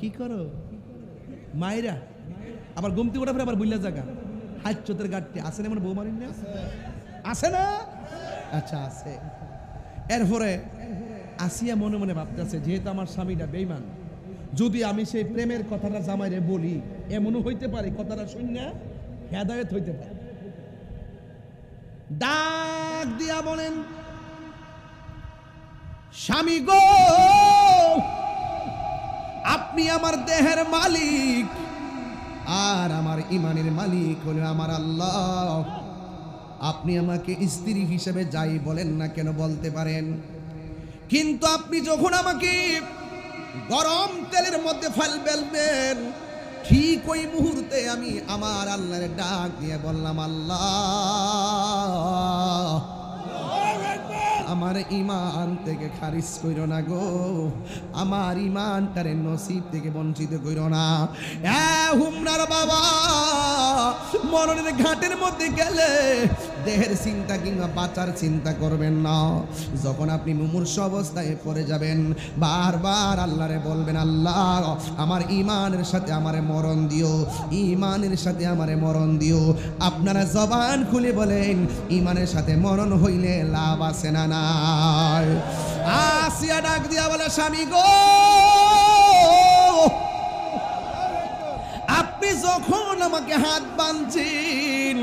[SPEAKER 1] কি করো মায়েরা? আবার গুমতি ওঠা ফেরে আবার বুল্লা জায়গা হাত চোতের গাঠটি আছে না? মানে বউ মারিন না আছে না? আচ্ছা আছে। এরপরে আসিয়া মনে মনে ভাবতেছে যেহেতু আমার স্বামীটা বেঈমান, যদি আমি সেই প্রেমের কথাটা জামাইরে বলি, এমনও হইতে পারে কথাটা শুনে হেদায়েত হইতে পারে। ডাক দিয়া বলেন, স্বামী গো, আপনি আমার দেহের মালিক, আর আমার ইমানের মালিক হলো আমার আল্লাহ। আপনি আমাকে স্ত্রী হিসেবে যাই বলেন না কেন বলতে পারেন, কিন্তু আপনি যখন আমাকে গরম তেলের মধ্যে ফেলবেন, ঠিক ওই মুহূর্তে আমি আমার আল্লাহর ডাক দিয়ে বললাম, আল্লাহ আমার ইমান থেকে খারিজ কইরো না গো, আমার ইমানটারে নসিব থেকে বঞ্চিত কইরো না। হুমনার বাবা, মরণের ঘাটের মধ্যে গেলে দেহের চিন্তা কিংবা বাঁচার চিন্তা করবেন না। যখন আপনি মুমূর্ষ অবস্থায় পড়ে যাবেন, বারবার আল্লাহরে বলবেন, আল্লাহ আমার ইমানের সাথে আমারে মরণ দিও, ইমানের সাথে আমারে মরণ দিও। আপনারা জবান খুলে বলেন, ইমানের সাথে মরণ হইলে লাভ আছে না নাই? আসিয়া ডাক দিয়া বলে, স্বামী গো, আপনি যখন আমাকে হাত বাঁধছেন,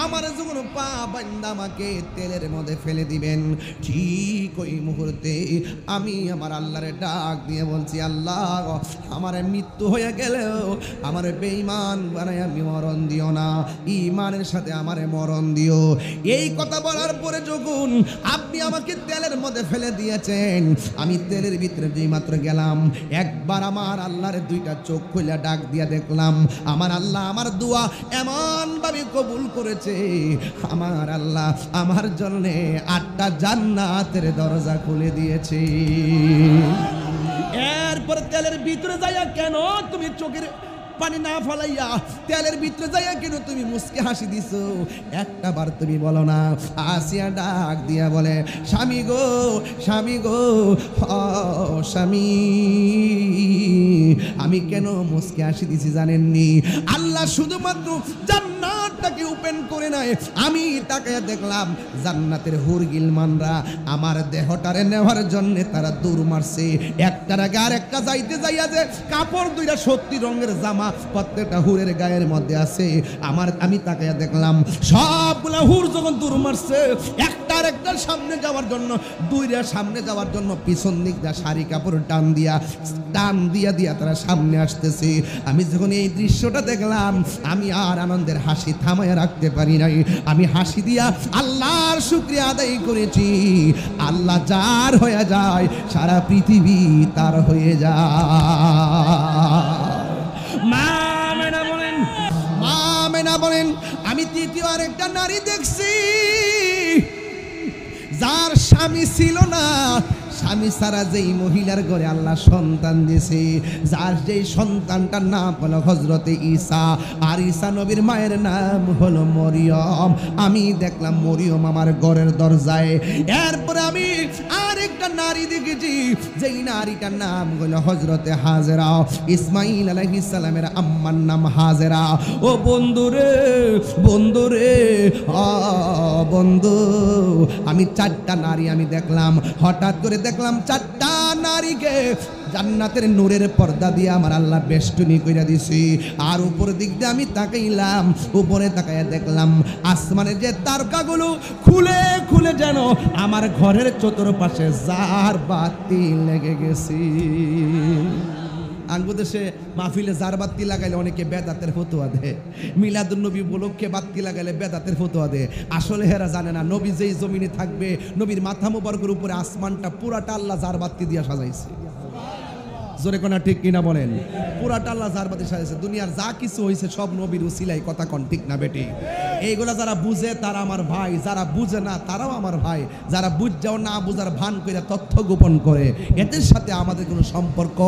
[SPEAKER 1] আমার যখন পা বান্ধা আমাকে তেলের মধ্যে ফেলে দিবেন, ঠিক ওই মুহূর্তে আমি আমার আল্লাহরে ডাক দিয়ে বলছি, আল্লাহ আমার মৃত্যু হয়ে গেলেও আমার বেঈমান বানায় আমি মরণ দিও না, ইমানের সাথে আমারে মরণ দিও। এই কথা বলার পরে যখন আপনি আমাকে তেলের মধ্যে ফেলে দিয়েছেন, আমি তেলের ভিতরে যেই মাত্র গেলাম, একবার আমার আল্লাহরে দুইটা চোখ খুলে ডাক দিয়া দেখলাম, আমার আল্লাহ আমার দোয়া এমন ভাবে কবুল করেছে, আমার আল্লাহ আমার জন্য 8টা জান্নাতের দরজা খুলে দিয়েছে। এরপর তেলের ভিতরে যাইয়া কেন তুমি চোখের পানি না ফলাইয়া, তেলের ভিতরে যাইয়া কেন তুমি মুস্কে হাসি দিছো, একটা বার তুমি বলো না? আসিয়া ডাক দিয়া বলে, স্বামী গো, স্বামী গো, স্বামী আমি কেন মুস্কে হাসি দিছি জানেননি? আল্লাহ শুধুমাত্র জান্নাতটাকে ওপেন করে নাই, আমি তাকে দেখলাম জান্নাতের হুর গিলমানরা আমার দেহটারে নেওয়ার জন্য তারা দূর মারছে। একটার আগে আর একটা যাইতে যাইয়া যে কাপড় দুইটা 70 রঙের জামা প্রত্যেকটা হুরের গায়ের মধ্যে আছে, আমি তাকে দেখলাম সবগুলা হুর যখন দূর মারছে, একটার একটার সামনে যাওয়ার জন্য, দুইটা সামনে যাওয়ার জন্য পিছন দিক দিয়ে শাড়ি কাপড় টান দিয়া দিয়া তারা সামনে আসতেছে। আমি যখন এই দৃশ্যটা দেখলাম, আমি আর আনন্দের হাসি থামায় রাখতে পারি নাই। আমি হাসি দিয়া আল্লাহর শুকরিয়া আদায় করেছি। আল্লাহ যার হয়ে যায়, সারা পৃথিবী তার হয়ে যায়। মা মেনা বলেন, আমি তৃতীয় আরেকটা নারী দেখছি, যার স্বামী ছিল না, স্বামী ছাড়া যেই মহিলার ঘরে আল্লাহ সন্তান দিয়েছে, যার যেই সন্তানটার নাম হলো হযরতে ঈসা, আর ঈসা নবীর মায়ের নাম হলো মরিয়ম। আমি দেখলাম মরিয়ম আমার ঘরের দরজায়। এরপরে আমি আরেকটা নারী দেখেছি, যেই নারীটার নাম হলো হযরতে হাজেরা। ইসমাইল আলাইহিস সালামের আম্মার নাম হাজেরা। ও বন্ধুরে, বন্ধুরে, বন্ধু, আমি 4টা নারী আমি দেখলাম। হঠাৎ করে দেখলাম 4টা নারীকে জান্নাতের নূরের পর্দা দিয়ে আমার আল্লাহ বেষ্টনী কইরা দিছি। আর উপর দিক দিয়ে আমি তাকাইলাম, উপরে তাকাইয়া দেখলাম আসমানের যে তারকাগুলো খুলে খুলে যেন আমার ঘরের চতুর্পাশে জার বাতি লেগে গেছি। আঙ্গুদেশে মাহফিলে জার বাতি লাগাইলে অনেকে বেদাতের ফতোয়া দেয়, মিলাদুন নবী উপলক্ষে বাতি লাগাইলে বেদাতের ফতোয়া দেয়। আসলে হেরা জানে না, নবী যেই জমিনে থাকবে, নবীর মাথা মোবারকের উপরে আসমানটা পুরাটা আল্লাহ জার বাতি দিয়া সাজাইছে। জোরে কোনা ঠিক কিনা বলেন? পুরাটা আল্লাহ জার বাতি সাজাইছে। দুনিয়ার যা কিছু হয়েছে সব নবীর উসিলাই, কথা কোন ঠিক না বেটি? এইগুলা যারা বুঝে তারা আমার ভাই, যারা বুঝে না তারাও আমার ভাই। যারা বুঝাও না বুঝার ভান করে তথ্য গোপন করে, এদের সাথে আমাদের কোনো সম্পর্ক,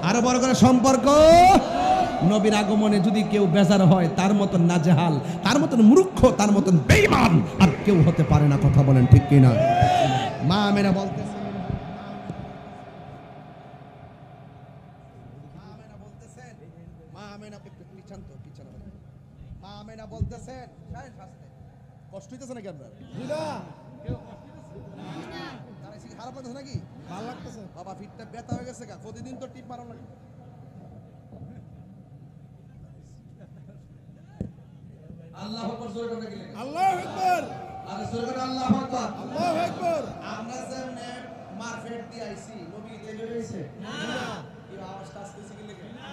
[SPEAKER 1] আরো বড় করে সম্পর্ক। নবীর আগমনে যদি কেউ বেজার হয়, তার মতন নাজেহাল, তার মতন মূর্খ, তার মতন বেঈমান আর কেউ হতে পারে না। কথা বলেন ঠিক কিনা? মা মেনা বলতেছেন, কষ্ট হইতেছে নাকি আপনার? খারাপ লাগতেছে নাকি? ভালো লাগতেছে বাবা, ফিটটা ব্যথা হয়ে গেছে, প্রতিদিন তো টিপ মারা লাগে। আল্লাহু আকবার, জোরে করে গেলেন আল্লাহু আকবার, আর জোরে করে আল্লাহু আকবার, আল্লাহু আকবার। আমরা যেমনে মারফেট দিয়ে আইছি, নবী দেবে হইছে না, কি আওয়াজটা আসতেছে কি লাগে না,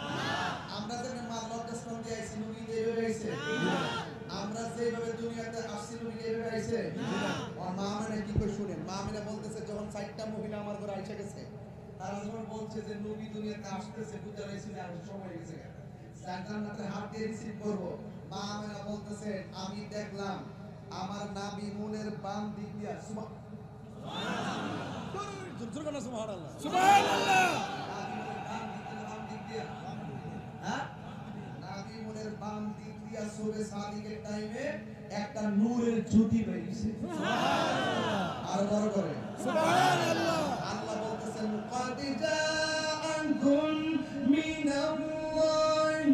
[SPEAKER 1] আমরা যেমনে মাল্লাহর দিয়ে আইছি, নবী দেবে হইছে না, আমরা যেভাবে দুনিয়াতে আসছি, নবী দেবে হইছে না। আর মা মানে কি কই শুনেন, মা মানে বলতেছে যখন 4টা মহিলা আমার ঘরে আইসা গেছে, তারা যখন বলছে যে নবী দুনিয়াতে আসতেছে, বুঝা হইছে যে আর সময় হয়ে গেছে, জান্নাতে হাত দিয়ে রিসিভ করব। মা মানে বলতেছে আমি দেখলাম আমার নাবি মুনের বাম দিক দিয়া সুবহানাল্লাহ, সুবহানাল্লাহ, সুবহানাল্লাহ, বাম দিক দিয়া, হ্যাঁ, নাবি মুনের বাম দিক দিয়া সুবে সাদিকের টাইমে একটা নূরের জ্যোতি বেরিয়েছে, সুবহানাল্লাহ, আর বড় করে সুবহানাল্লাহ। আল্লাহ বলতেছেন قد جاءكم من الله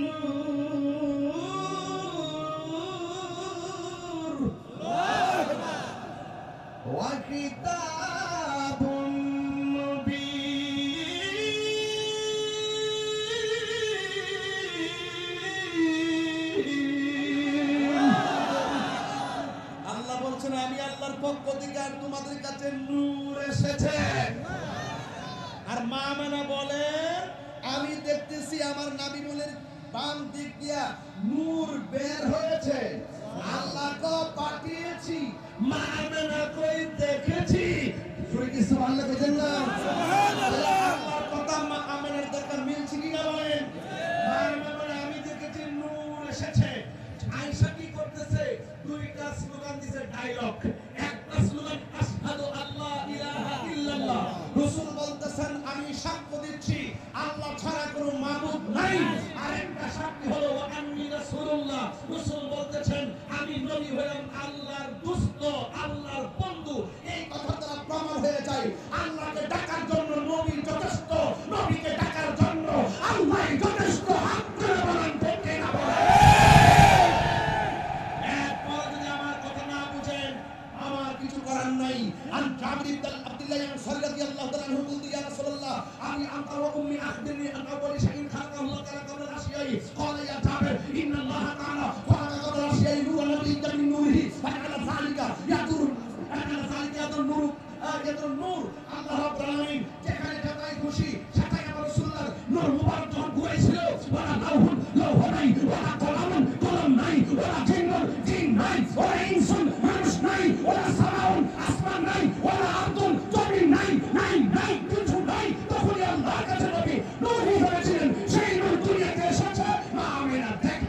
[SPEAKER 1] نور وكتاب আল্লাহ বলছেন আমি আল্লাহর পক্ষ থেকে আর তোমাদের কাছে নূর এসেছে। আর মা মানা বলেন আমি দেখতেছি আমার নাবি মুনের বাম দিক দিয়া নূর বের হয়েছে, আল্লাহ কো পাঠিয়েছি, মা মানা কই দেখেছি, সুবহানাল্লাহ, সুবহানাল্লাহ। আল্লাহর কথা মা আমানের দরকার মিলছে কি না বলেন? মা মানা বলে আমি দেখেছি নূর এসেছে। আয়েশা কি করতেছে? দুইটা স্লোগান দিছে, ডায়লগ। একটা স্লোগান আশহাদু আল্লা ইলাহা ইল্লাল্লাহ, রাসূল বলতেছেন আমি সাক্ষ্য দিচ্ছি আল্লাহ ছাড়া কোনো মাবুদ নাই। আরেকটা সাক্ষী হলো ওয়া আন্নী রাসূলুল্লাহ, রাসূল বলতেছেন আমি নবী হলাম আল্লাহর দোস্ত, আল্লাহর বন্ধু। এই কথা দ্বারা প্রমাণ হয়ে যায় আল্লাহকে ডাকার জন্য নবী যথেষ্ট, নবীকে ডাকার জন্য আল্লাহ যথেষ্ট। হাত তুলে বলেন ঠিক কিনা বলেন? এরপর যদি আমার কথা না বুঝেন আমার কিছু করার নাই। আন জাবির ইবনে আব্দুল্লাহ আনসারী রাদিয়াল্লাহু তাআলা আনহু বলতে ইয়া রাসূলুল্লাহ আমি আনতা ওয়া উম্মি আখবিরনি আন আউয়ালি শাইইন খালাকাল্লাহ তাআলা ক্বাবলা আশিয়াই। ক্বালা ইয়া জাবির ইন্নাল্লাহ তাআলা খালাকা ক্বাবলা আশিয়াই নূরান নাবিয়্যিকা মিন নূরিহি ফাআলা যালিকা ইয়াদুর, ফাআলা যালিকা ইয়াদুর নূর, ইয়াদুর নূর। আল্লাহ রাব্বুল আলামিন যেখানে যেটাই খুশি সেটাই আমার রাসূলুল্লাহ নূর মুবারক যখন ঘুরাইছিল, ওয়ালা লাউহুন লাউহ নাই, ওয়ালা কলামুন কলম নাই, ওয়ালা জিন্নুন জিন নাই, ওয়ালা ইনসুন মানুষ নাই, ওয়ালা সামাউন আসমান নাই, ওয়ালা আরদুন জমিন নাই, নাই নাই কিছু নাই। তখন আল্লাহর কাছে নবী নূর হয়েছিলেন, সেই নূর দুনিয়াতে এসেছে। মা আমিনা দেখ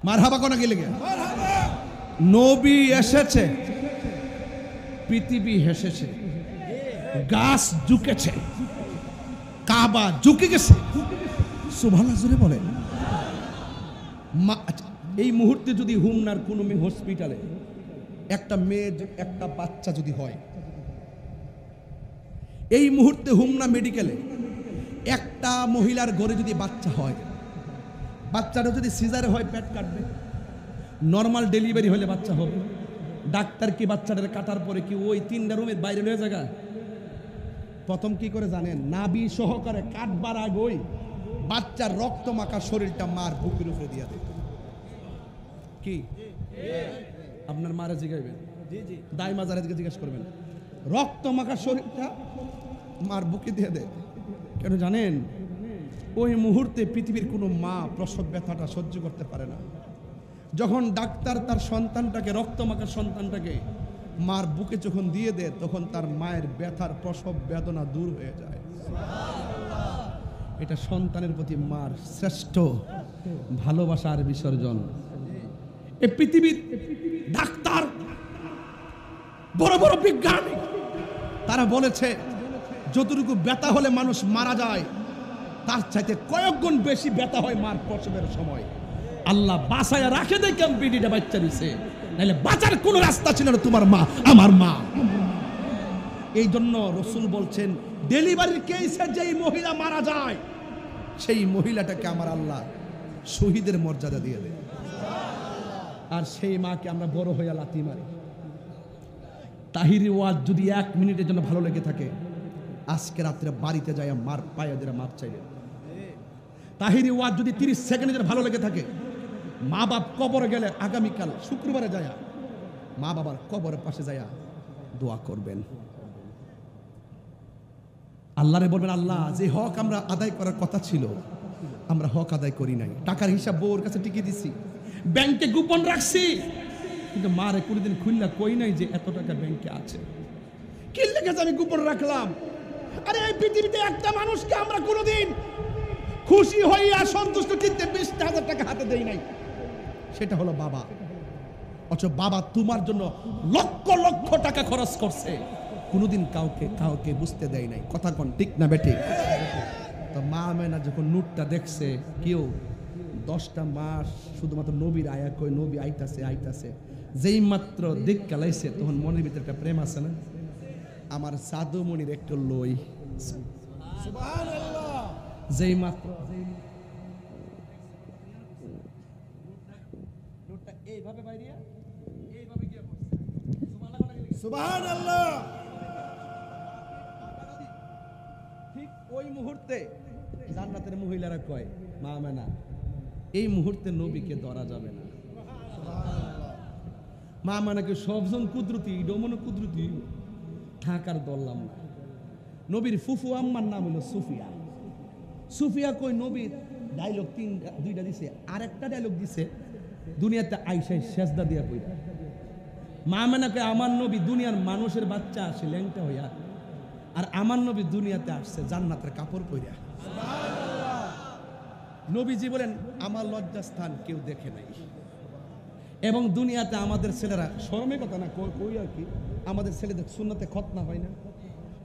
[SPEAKER 1] মারহাবা কোন গেলে গে মারহাবা, নবী এসেছে, পৃথিবী হেসেছে, গাছ ঝুঁকেছে, কাবা ঝুঁকে গেছে। সুবহানাল্লাহ, জোরে বলেন। এই মুহূর্তে যদি হুমনার কোনো হসপিটালে একটা মেয়ে একটা বাচ্চা যদি হয়, এই মুহূর্তে হুমনা মেডিকেলে একটা মহিলার ঘরে যদি বাচ্চা হয়, বাচ্চাটা যদি সিজারে হয় পেট কাটবে, নর্মাল ডেলিভারি হলে বাচ্চা হবে। ডাক্তার কি বাচ্চাটার কাটার পরে কি ওই 3টা রুমের বাইরে লয়ে জায়গা প্রথম কি করে জানেন? নাভি সহকারে কাটবার আগেই বাচ্চার রক্ত মাখা শরীরটা মার বুকের উপরে দিয়ে দেয়। কি আপনার মারে জিগাইবেন, দাই মাজারে জিজ্ঞেস করবেন, রক্ত মাখা শরীরটা মার বুকে দিয়ে দেয়। কেন জানেন? ওই মুহূর্তে পৃথিবীর কোনো মা প্রসব ব্যথাটা সহ্য করতে পারে না। যখন ডাক্তার তার সন্তানটাকে, রক্ত মাখা সন্তানটাকে মার বুকে যখন দিয়ে দেয়, তখন তার মায়ের ব্যথার প্রসব বেদনা দূর হয়ে যায়। এটা সন্তানের প্রতি মার শ্রেষ্ঠ ভালোবাসার বিসর্জন। এই পৃথিবীর ডাক্তার, বড় বড় বিজ্ঞানী, তারা বলেছে যতটুকু ব্যথা হলে মানুষ মারা যায় তার চাইতে কয়েক গুণ বেশি ব্যথা হয় মার প্রসবের সময়। আল্লাহ বাঁচায় রাখে দেখেন বিডিটা বাচ্চা দিছে, নাহলে বাঁচার কোনো রাস্তা ছিল না। তোমার মা আমার মা। এই জন্য রসুল বলছেন ডেলিভারির কেসে যেই মহিলা মারা যায় সেই মহিলাটাকে আমার আল্লাহ শহীদের মর্যাদা দিয়ে দেয়। আর সেই মাকে আমরা বড় হইয়া লাথি মারি। তাহিরি ওয়াজ যদি 1 মিনিটের জন্য ভালো লেগে থাকে, আজকে রাত্রে বাড়িতে যায় মার পায়ে ধরে মাপ চাইলেন। তাহিরি ওয়াজ যদি 30 সেকেন্ডের ভালো লেগে থাকে, মা বাপ কবরে গেলে আগামীকাল শুক্রবারে যায় মা বাবার কবরের পাশে যায় দোয়া করবেন। আল্লাহরে বলবেন, আল্লাহ যে হক আমরা আদায় করার কথা ছিল আমরা হক আদায় করি নাই, টাকার হিসাব বউর কাছে টিকিয়ে দিছি, ব্যাংকে গোপন রাখছি, কিন্তু মারে কোনদিন খুললা কই নাই যে এত টাকা ব্যাংকে আছে। কি লেগেছে আমি গোপন রাখলাম? আরে এই পৃথিবীতে একটা মানুষকে আমরা কোনোদিন খুশি হইয়া সন্তুষ্ট চিত্তে 20,000 টাকা হাতে দেই নাই, সেটা হলো বাবা। অথচ বাবা তোমার জন্য লক্ষ লক্ষ টাকা খরচ করছে, কোনোদিন কাউকে বুঝতে দেয় নাই। কথা কোন ঠিক না বেঠিক? তো মা আমেনা যখন নূরটা দেখছে, কেউ 10টা মাস শুধুমাত্র নবীর আয়া কই নবী আইতাছে, যেই মাত্র দিক কালাইছে তখন মনের ভিতরে একটা প্রেম আছে না, আমার সাধু মনির একটু লই। সুবহানাল্লাহ। যেই মাত্র নূরটা এইভাবে বাইরিয়া এইভাবে গিয়া পড়ছে, সুবহানাল্লাহ। ঠিক ওই মুহূর্তে জান্নাতের মহিলারা কয়, মা আমেনা এই মুহূর্তে নবীকে ধরা যাবে না। মা আমেনাকে সবজন কুদরতি ডমনে কুদরতি থাকার দললাম না। নবীর ফুফু আম্মার নাম হলো সুফিয়া। সুফিয়া কই নবীর ডায়লগ 2টা দিছে, আরেকটা ডায়লগ দিছে দুনিয়াতে আইসাই সেজদা দিয়া কইরা। মা আমেনাকে আমার নবী দুনিয়ার মানুষের বাচ্চা আসে ল্যাংটা হইয়া, আর আমার নবী দুনিয়াতে আসছে জান্নাতের কাপড় পইরা। নবীজি বলেন আমার লজ্জাস্থান কেউ দেখে নাই, এবং দুনিয়াতে আমাদের ছেলেরা শরমের কথা না কই আর কি, আমাদের ছেলেদের সুন্নতে খতনা হয় না।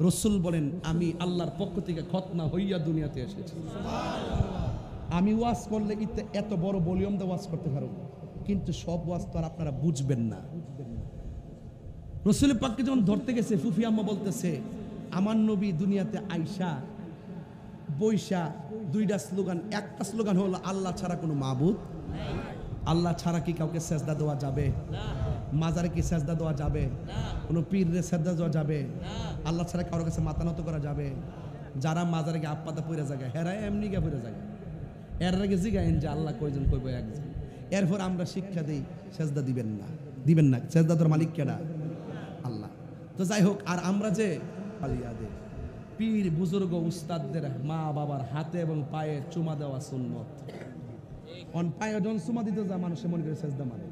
[SPEAKER 1] রাসূল বলেন আমি আল্লাহর পক্ষ থেকে খতনা হইয়া দুনিয়াতে এসেছি। আমি ওয়াজ করলে এত বড় ভলিউম দিয়ে ওয়াজ করতে পারবো, কিন্তু সব ওয়াজ তো আর আপনারা বুঝবেন না। রাসূল পাককে যখন ধরতে গেছে, ফুফি আম্মা বলতেছে আমার নবী দুনিয়াতে আইসা বৈশা 2টা স্লোগান, একটা স্লোগান হলো আল্লাহ ছাড়া কোনো মাবুদ নাই। আল্লাহ ছাড়া কি কাউকে সেজদা দেওয়া যাবে? মাজারে কি সেজদা দেওয়া যাবে? কোনো পীরে সেজদা দেওয়া যাবে? আল্লাহ ছাড়া কারোর কাছে মাথা নত করা যাবে? যারা মাজারে গিয়ে আপাতা পড়ে জায়গায় হেরা এমনি গিয়ে পড়ে জায়গায়, এর আগে জিগাইন যে আল্লাহ কয়জন করবো একজন। এরপর আমরা শিক্ষা দিই সেজদা দিবেন না, সেজদা তোর মালিক কেডা? আল্লাহ। তো যাই হোক, আর আমরা যে আলিয়াদের পীর বুজুর্গ উস্তাদদের মা বাবার হাতে এবং পায়ে চুমা দেওয়া সুন্নত। অন পায়ে যখন চুমা দিতে যা মানুষে মনে করে সেজদা মানে,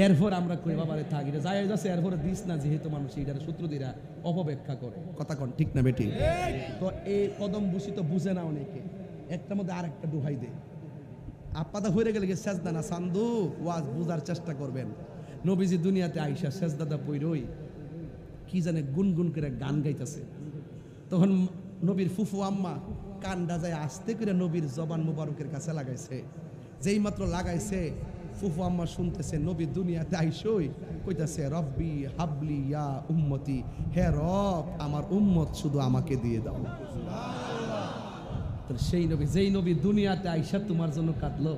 [SPEAKER 1] এরপর আমরা কই বাবারে থাকি যাই যাচ্ছে, এরপরে দিস না, যেহেতু মানুষ এটার সূত্রদিরা অপব্যাখ্যা করে। কথা কন ঠিক না বেটি? তো এই কদম বুঝি তো বুঝে না অনেকে, একটার মধ্যে আরেকটা ডুহাই দে। আপাদা হয়ে গেলে সেজদা না সান্দু, ওয়াজ বুঝার চেষ্টা করবেন। নবীজি দুনিয়াতে আইসা সেজদাদা পইরই কি জানে গুনগুন করে গান গাইতেছে, তখন নবীর ফুফু আম্মা কান্ডা যায় আস্তে করে নবীর জবান মুবারকের কাছে লাগাইছে। যেই মাত্র লাগাইছে ফুফু আম্মা শুনতেছে নবী দুনিয়াতে আইসই কইতাছে রব্বি হাবলি ইয়া উম্মতি, হে রব আমার উম্মত শুধু আমাকে দিয়ে দাও। তো সেই নবী, যেই নবী দুনিয়াতে আইসা তোমার জন্য কাঁদলো,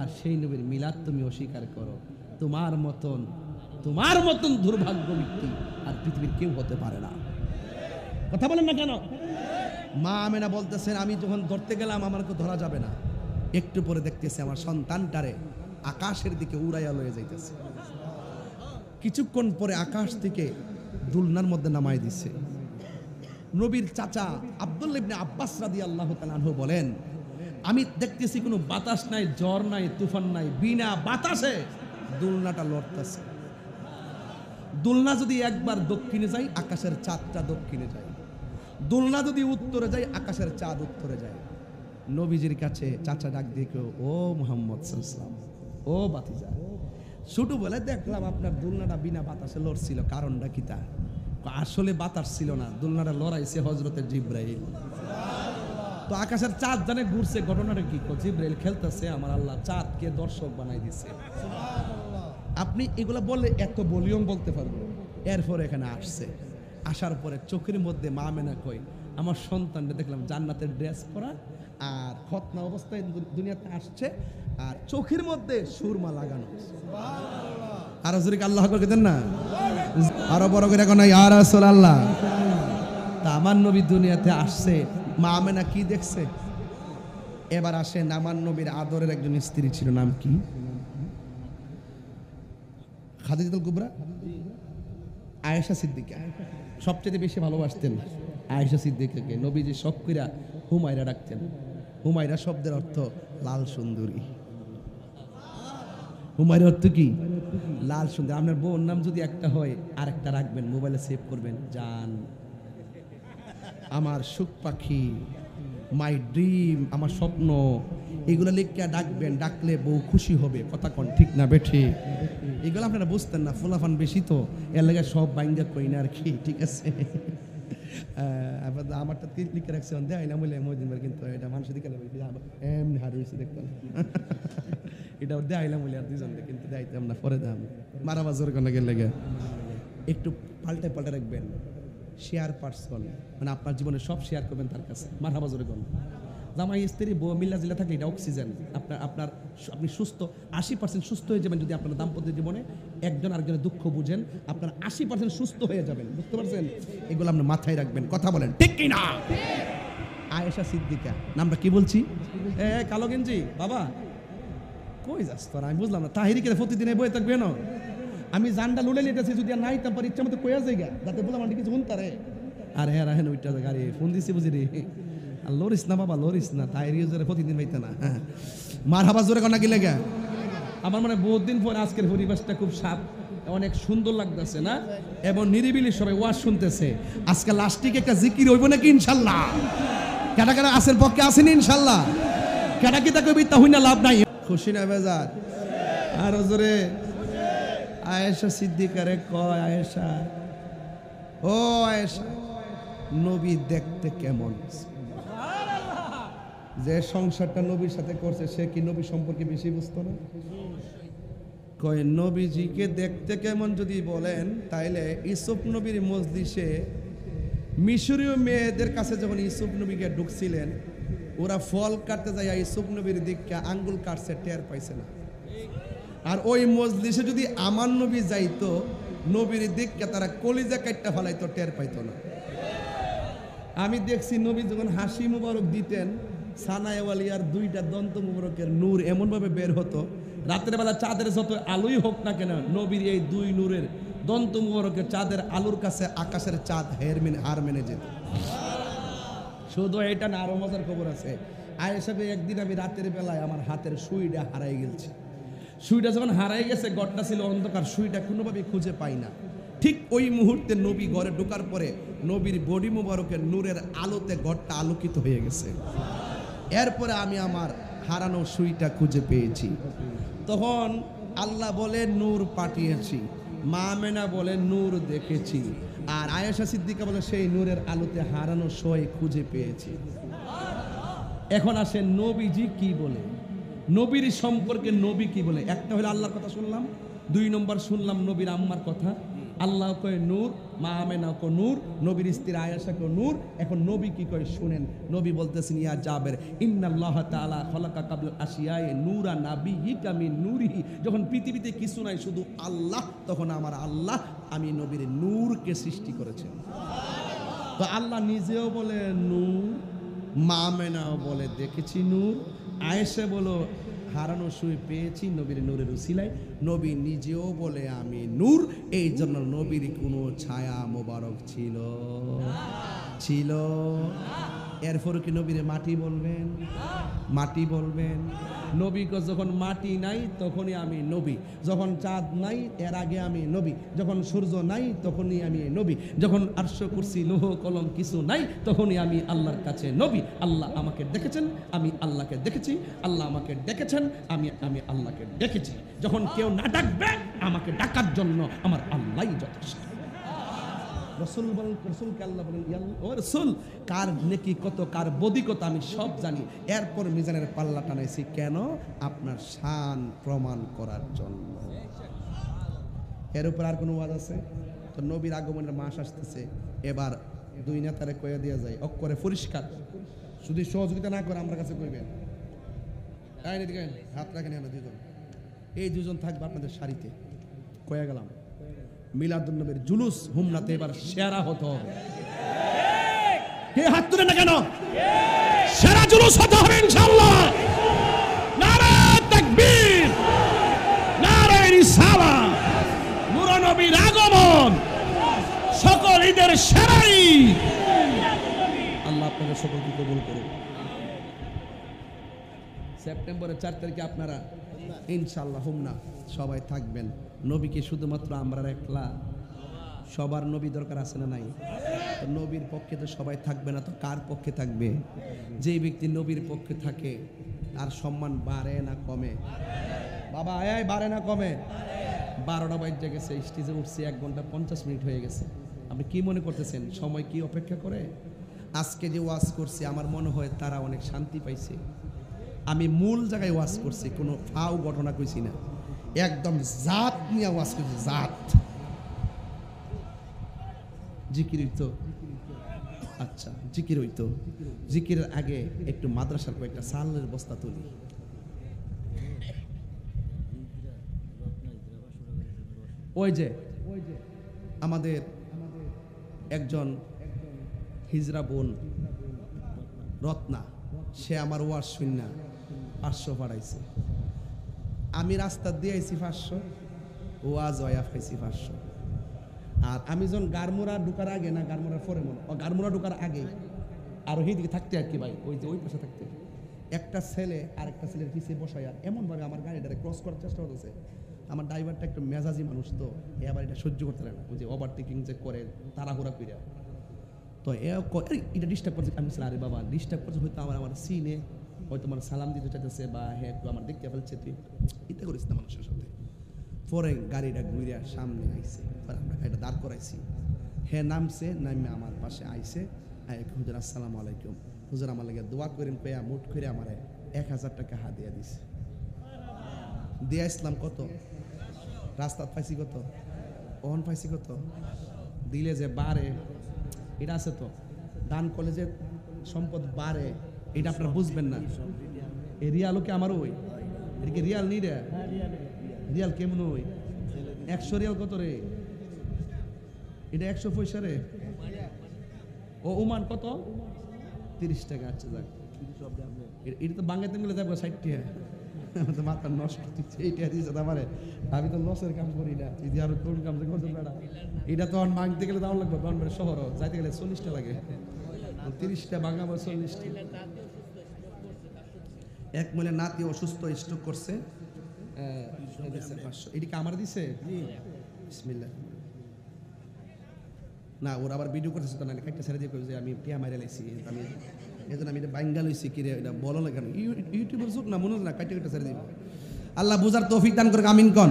[SPEAKER 1] আর সেই নবীর মিলাদ তুমি অস্বীকার করো, তোমার মতন দুর্ভাগ্য ব্যক্তি আর পৃথিবীর কেউ হতে পারে না। কথা বলেন না কেন? মা আমেনা বলতেছেন আমি যখন ধরতে গেলাম আমাকে ধরা যাবে না, একটু পরে দেখতেছে আমার সন্তানটারে আকাশের দিকে উড়াইয়া লয়ে যাইতেছে। কিছুক্ষণ পরে আকাশ থেকে দুলনার মধ্যে নামাই দিছে। নবীর চাচা আব্দুল্লাহ ইবনে আব্বাস রাদিয়াল্লাহু তাআলা আনহু বলেন আমি দেখতেছি কোনো বাতাস নাই, ঝড় নাই, তুফান নাই, বিনা বাতাসে দুলনাটা লড়তেছে। দুলনা যদি একবার দক্ষিণে যায় আকাশের চাঁদটা দক্ষিণে যায়, দুলনা যদি উত্তরে যায় আকাশের চাঁদ উত্তরে যায়। নবীজির কাছে চাচা ডাক দিয়ে কেউ, ও মুহাম্মদ সাল্লাল্লাহু আলাইহি ওয়াসাল্লাম, ও বাতিজা, ছোট বলে দেখলাম আপনার দুলনাটা বিনা বাতাসে লড়ছিল, কারণটা কি? তা আসলে বাতাস ছিল না, দুলনাটা লড়াইছে হযরতে জিবরাইল। তো আকাশের চাঁদ জানে ঘুরছে, ঘটনাটা কি? জিবরাইল খেলতেছে, আমার আল্লাহ চাঁদকে দর্শক বানাই দিছে। আপনি এগুলা বললে এত ভলিউম বলতে পারবো। এরপর এখানে আসছে, আসার পরে চোখের মধ্যে মা আমেনা কই আমার সন্তানটা দেখলাম জান্নাতের ড্রেস পরা আর খতনা অবস্থায় দুনিয়াতে আসছে, আর চোখের মধ্যে সুরমা লাগানো। আর হযরত আল্লাহ করে দেন না। আরো বড় করে কোন ইয়া রাসূলুল্লাহ। তা আমার নবী দুনিয়াতে আসছে, মা আমেনা কি দেখছে? এবার আসেন, আমার নবীর আদরের একজন স্ত্রী ছিল, নাম কি? খাদিজাতুল কুবরা, আয়েশা সিদ্দিকা। সবচেয়ে বেশি ভালোবাসতেন আয়েশা সিদ্দিকাকে। নবীজি শখ কইরা হুমায়রা ডাকতেন। হুমায়রা শব্দের অর্থ লাল সুন্দরী। হুমায়রা অর্থ কি? লাল সুন্দরী। আপনার বোন নাম যদি একটা হয়, আরেকটা রাখবেন, মোবাইলে সেভ করবেন, জান, আমার সুখ পাখি, মাই ড্রিম, আমার স্বপ্ন, এগুলো লিখে ডাকবেন। ডাকলে বউ খুশি হবে। কথা কোন ঠিক না বেঠি? এগুলো আপনারা বুঝতেন না, ফুলাফান বেশি তো এর লাগে সব বাইঙ্গা কই না আর কি, ঠিক আছে? আমারটা লিখে রাখছে দেয় না বলে মদিনবার, কিন্তু এটা মানুষের দিকে এমনি হার হয়েছে দেখতাম। এটা দেয়লাম বলে আর দুজনকে, কিন্তু দেয়তাম না, পরে দাম মারা বাজার কোনো গেলে একটু পাল্টে পাল্টে রাখবেন। শেয়ার পার্সন, মানে আপনার জীবনে সব শেয়ার করবেন তার কাছে। মারা বাজারে কোন জামাই স্ত্রী বউ মিল্লা জিল্লা থাকলে এটা অক্সিজেন। আপনি সুস্থ 80% সুস্থ হয়ে যাবেন যদি আপনার দাম্পত্য জীবনে একজন আরেকজনের দুঃখ বুঝেন। আপনার 80% সুস্থ হয়ে যাবেন, বুঝতে পারছেন? এগুলো আপনি মাথায় রাখবেন। কথা বলেন ঠিক কি না? আয়েশা সিদ্দিকা নামটা কি বলছি? কালো গেঞ্জি বাবা কই যাস তোরা? আমি বুঝলাম না। তাহিরিকে প্রতিদিন বয়ে থাকবে না? আমি জানটা লুলে লিতেছি, যদি আর নাই তারপর ইচ্ছা মতো কয়া যাইগা, যাতে বললাম আমি কিছু শুনতারে। আর হ্যাঁ রাহেন ওইটা গাড়ি ফোন দিছি বুঝি রে। আর লরিস না বাবা, লরিস না, তাহিরি জোরে প্রতিদিন পাইতে না। মার হাবা জোরে কনা কি লেগে? আমার মানে বহুত দিন পর আজকের পরিবেশটা খুব অনেক সুন্দর লাগতেছে না? এবং নিরিবিলি সবাই ওয়াজ শুনতেছে। আজকে লাস্টিক একটা জিকির হইব নাকি ইনশাল্লাহ? কেটা কেটা আসের পক্ষে আসেনি ইনশাল্লাহ? কেটা কি তাকে বিদ্যা হই না লাভ নাই? খুশি না বেজার? আর জোরে আয়েশা সিদ্দিকারে কয়, আয়েশা, ও আয়েশা, নবী দেখতে কেমন? যে সংসারটা নবীর সাথে করছে সে কি নবী সম্পর্কে বেশি বুঝতো না? কয় নবীজিকে দেখতে কেমন যদি বলেন, তাইলে ইউসুফ নবীর মজলিসে মিশরীয় মেয়েদের কাছে যখন ইউসুফ নবীকে ঢুকছিলেন, ওরা ফল কাটতে যায় ইউসুফ নবীর দিককে আঙ্গুল কাটছে, টের পাইছে না। আর ওই মজলিসে যদি আমার নবী যাইতো, নবীর দিককে তারা কলিজা কাটটা ফেলাইতো, টের পাইতো না। আমি দেখছি নবী যখন হাসি মুবারক দিতেন, সানায়াওয়ালিয়ার দুইটা দন্ত মুবারকের নূর এমনভাবে বের হতো, রাতের বেলা চাঁদের যত আলোই হোক না কেন, নবীর এই দুই নূরের দন্ত মুবারকের চাঁদের আলোর কাছে আকাশের চাঁদ হার মেনে যেত। শুধু এটা না, আরো মজার খবর আছে। আয়েশা একদিন আমি রাতের বেলায় আমার হাতের সুইটা হারাই গেছে। সুইটা যখন হারাই গেছে, ঘরটা ছিল অন্ধকার, সুইটা কোনোভাবে খুঁজে পাই না। ঠিক ওই মুহূর্তে নবী ঘরে ঢোকার পরে নবীর বডি মুবারকের নূরের আলোতে ঘরটা আলোকিত হয়ে গেছে। এরপরে আমি আমার হারানো সুইটা খুঁজে পেয়েছি। তখন আল্লাহ বলে নূর পাঠিয়েছি, মা আমেনা বলে নূর দেখেছি, আর আয়েশা সিদ্দিকা বলে সেই নূরের আলোতে হারানো সই খুঁজে পেয়েছি। এখন আসেন নবীজি কি বলে, নবীর সম্পর্কে নবী কি বলে। একটা হলো আল্লাহর কথা শুনলাম, 2 নম্বর শুনলাম নবীর আম্মার কথা। আল্লাহ কয় নূর, মা আমেনা কো নূর, নবীর স্ত্রী আয়েশা কো নূর। এখন নবী কি কয় শুনেন। নবী বলতেছেন, ইয়া জাবের, ইন্নাল্লাহ তাআলা খলাকা কাবলা আশিয়ায়ে নূরা নাবিয়িকা মিন নূরিহি। যখন পৃথিবীতে কিছু নাই, শুধু আল্লাহ, তখন আমার আল্লাহ আমি নবীর নূরকে সৃষ্টি করেছেন। তো আল্লাহ নিজেও বলে নূর, মা আমেনাও বলে দেখেছি নূর, আয়েশা বলো হারানো সুই পেয়েছি নবীর নূরের উসিলায়, নবী নিজেও বলে আমি নূর। এই জন্য নবীর কোনো ছায়া মোবারক ছিল? এরপর কি নবীর মাটি বলবেন? মাটি বলবেন? নবীকে যখন মাটি নাই তখনই আমি নবী, যখন চাঁদ নাই এর আগে আমি নবী, যখন সূর্য নাই তখনই আমি নবী, যখন আরশ কুরসি লৌহ কলম কিছু নাই তখনই আমি আল্লাহর কাছে নবী। আল্লাহ আমাকে দেখেছেন, আমি আল্লাহকে দেখেছি, আল্লাহ আমাকে ডেকেছেন, আমি আল্লাহকে ডেকেছি। যখন কেউ না ডাকবে আমাকে ডাকার জন্য আমার আল্লাহই যথেষ্ট। রসুল বলেন, রসুলকে আল্লাহ বলেন, ও রসুল, কার নেকি কত, কার বদি কত আমি সব জানি। এরপর মিজানের পাল্লা টানাইছি কেন? আপনার শান প্রমাণ করার জন্য। এর উপর আর কোনো ওয়াজ আছে? তো নবীর আগমনের মাস আসতেছে, এবার 2 নেতারে কয়ে দেওয়া যায় অক্ষরে পরিষ্কার। যদি সহযোগিতা না করে আমার কাছে কইবেন, হাত রাখেন, দুজন, এই 2জন থাকবে আপনাদের সারিতে, কয়ে গেলাম। মিলাদুন নবীর জুলুস হুমনাতে এবার সেরা হতে হবে। কে হাত তুলে না কেন? সেরা জুলুস হতে হবে ইনশাআল্লাহ। নারে তাকবীর, নারে রিসালাত, নূর নবীর আগমন, সকল ঈদের সেরা ঈদ। আল্লাহ আপনাদের সকলকে কবুল করুন। সেপ্টেম্বরের 4 তারিখে আপনারা ইনশাআল্লাহ হুমনা সবাই থাকবেন। নবীকে শুধুমাত্র আমরা একলা, সবার নবী দরকার আছে না নাই? তো নবীর পক্ষে তো সবাই থাকবে না, তো কার পক্ষে থাকবে? যেই ব্যক্তি নবীর পক্ষে থাকে তার সম্মান বাড়ে না কমে? বাবা আয় বাড়ে না কমে? 12টা বাজে গেছে, স্টেজে উঠছি 1 ঘন্টা 50 মিনিট হয়ে গেছে। আপনি কি মনে করতেছেন সময় কি অপেক্ষা করে? আজকে যে ওয়াজ করছি আমার মনে হয় তারা অনেক শান্তি পাইছে। আমি মূল জায়গায় ওয়াজ করছি, কোনো ফাও ঘটনা কইছি না, একদম জাত নিয়ে ওয়াজ করছি। জাত জিকির হইতো, আচ্ছা জিকির হইতো। জিকিরের আগে একটু মাদ্রাসার কয়েকটা সালের বস্তা তুলি। ওই যে আমাদের একজন হিজরা বোন রত্না, সে আমার ওয়াজ শুননা 500 পাঠাইছে। আমি রাস্তা দিয়ে আইছি 500, ওয়াজ ওয়া পাইছি 500। আর আমি যখন গারমুরা ঢুকার আগে না, গারমুরার পরে মনে, গারমুরা ঢুকার আগে আর ওইদিকে থাকতে আর কি ভাই, ওই যে ওই পাশে থাকতে একটা ছেলে আরেকটা ছেলের পিছিয়ে বসায় আর এমনভাবে আমার গাড়িটারে ক্রস করার চেষ্টা করতেছে। আমার ড্রাইভারটা একটু মেজাজি মানুষ, তো এবার এটা সহ্য করতে পারে না, ওই যে ওভারটেকিং যে করে তাড়াহুড়া কইরা, তো এটা ডিস্টার্ব করছে। আমি আরে বাবা ডিস্টার্ব করছে, হয়তো আমার সিনে হয়তো আমার সালাম দিতে চাইতেছে বা হ্যাঁ একটু আমার দেখতে ফেলছে, তুই ইতে করিস না মানুষের সাথে। পরে গাড়িটা ঘুরিয়া সামনে আইছে, আমরা গাড়িটা দাঁড় করাইছি। হ্যাঁ নামছে, নামে আমার পাশে আইছে। হুজুর আসসালামু আলাইকুম, হুজুর আমার লাগে দোয়া করেন পেয়া মুঠ করে আমার 1000 টাকা হাদিয়া দিছে। দিয়া ইসলাম কত রাস্তা পাইছি, কত ওহন পাইছি, কত দিলে যে বাড়ে, এটা আছে তো দান কলেজের সম্পদ বাড়ে, এটা আপনারা বুঝবেন না। এই রিয়ালও কি আমারও ওই, এদিকে রিয়াল নি রে, রিয়াল কেমন ওই 100 রিয়াল কত রে? এটা 100 পয়সা রে। ও ওমান কত? 30 টাকা। আচ্ছা যাক, এটা তো বাংলাতে মিলে যাবো 60 টাকা। আমার তো মাথা নষ্ট হচ্ছে, এইটা দিয়েছে আমারে। আমি তো লসের কাম করি না, যদি আরো কোন কাম করতে বেড়া, এটা তো মাংতে গেলে দাম লাগবে, বানবাড়ি শহর যাইতে গেলে 40 টাকা লাগে। 30 টা ভাঙাবো 40 টাকা। এক মহিলা নাতি অসুস্থ, স্ট্রোক করছে, 500। এদিকে আমার দিছে বিসমিল্লাহ। না ওরা আবার ভিডিও করতেছে তো, না একটা ছেড়ে দিয়ে যে আমি টিয়া মাইরা লাইছি, আমি এজন্য আমি এটা বাঙ্গাল হইছি কি রে, এটা বলো না কেন? ইউটিউবের যুগ না, মনে হয় না, কাটে ছেড়ে দিব। আল্লাহ বুঝার তৌফিক দান করুক, আমিন কোন।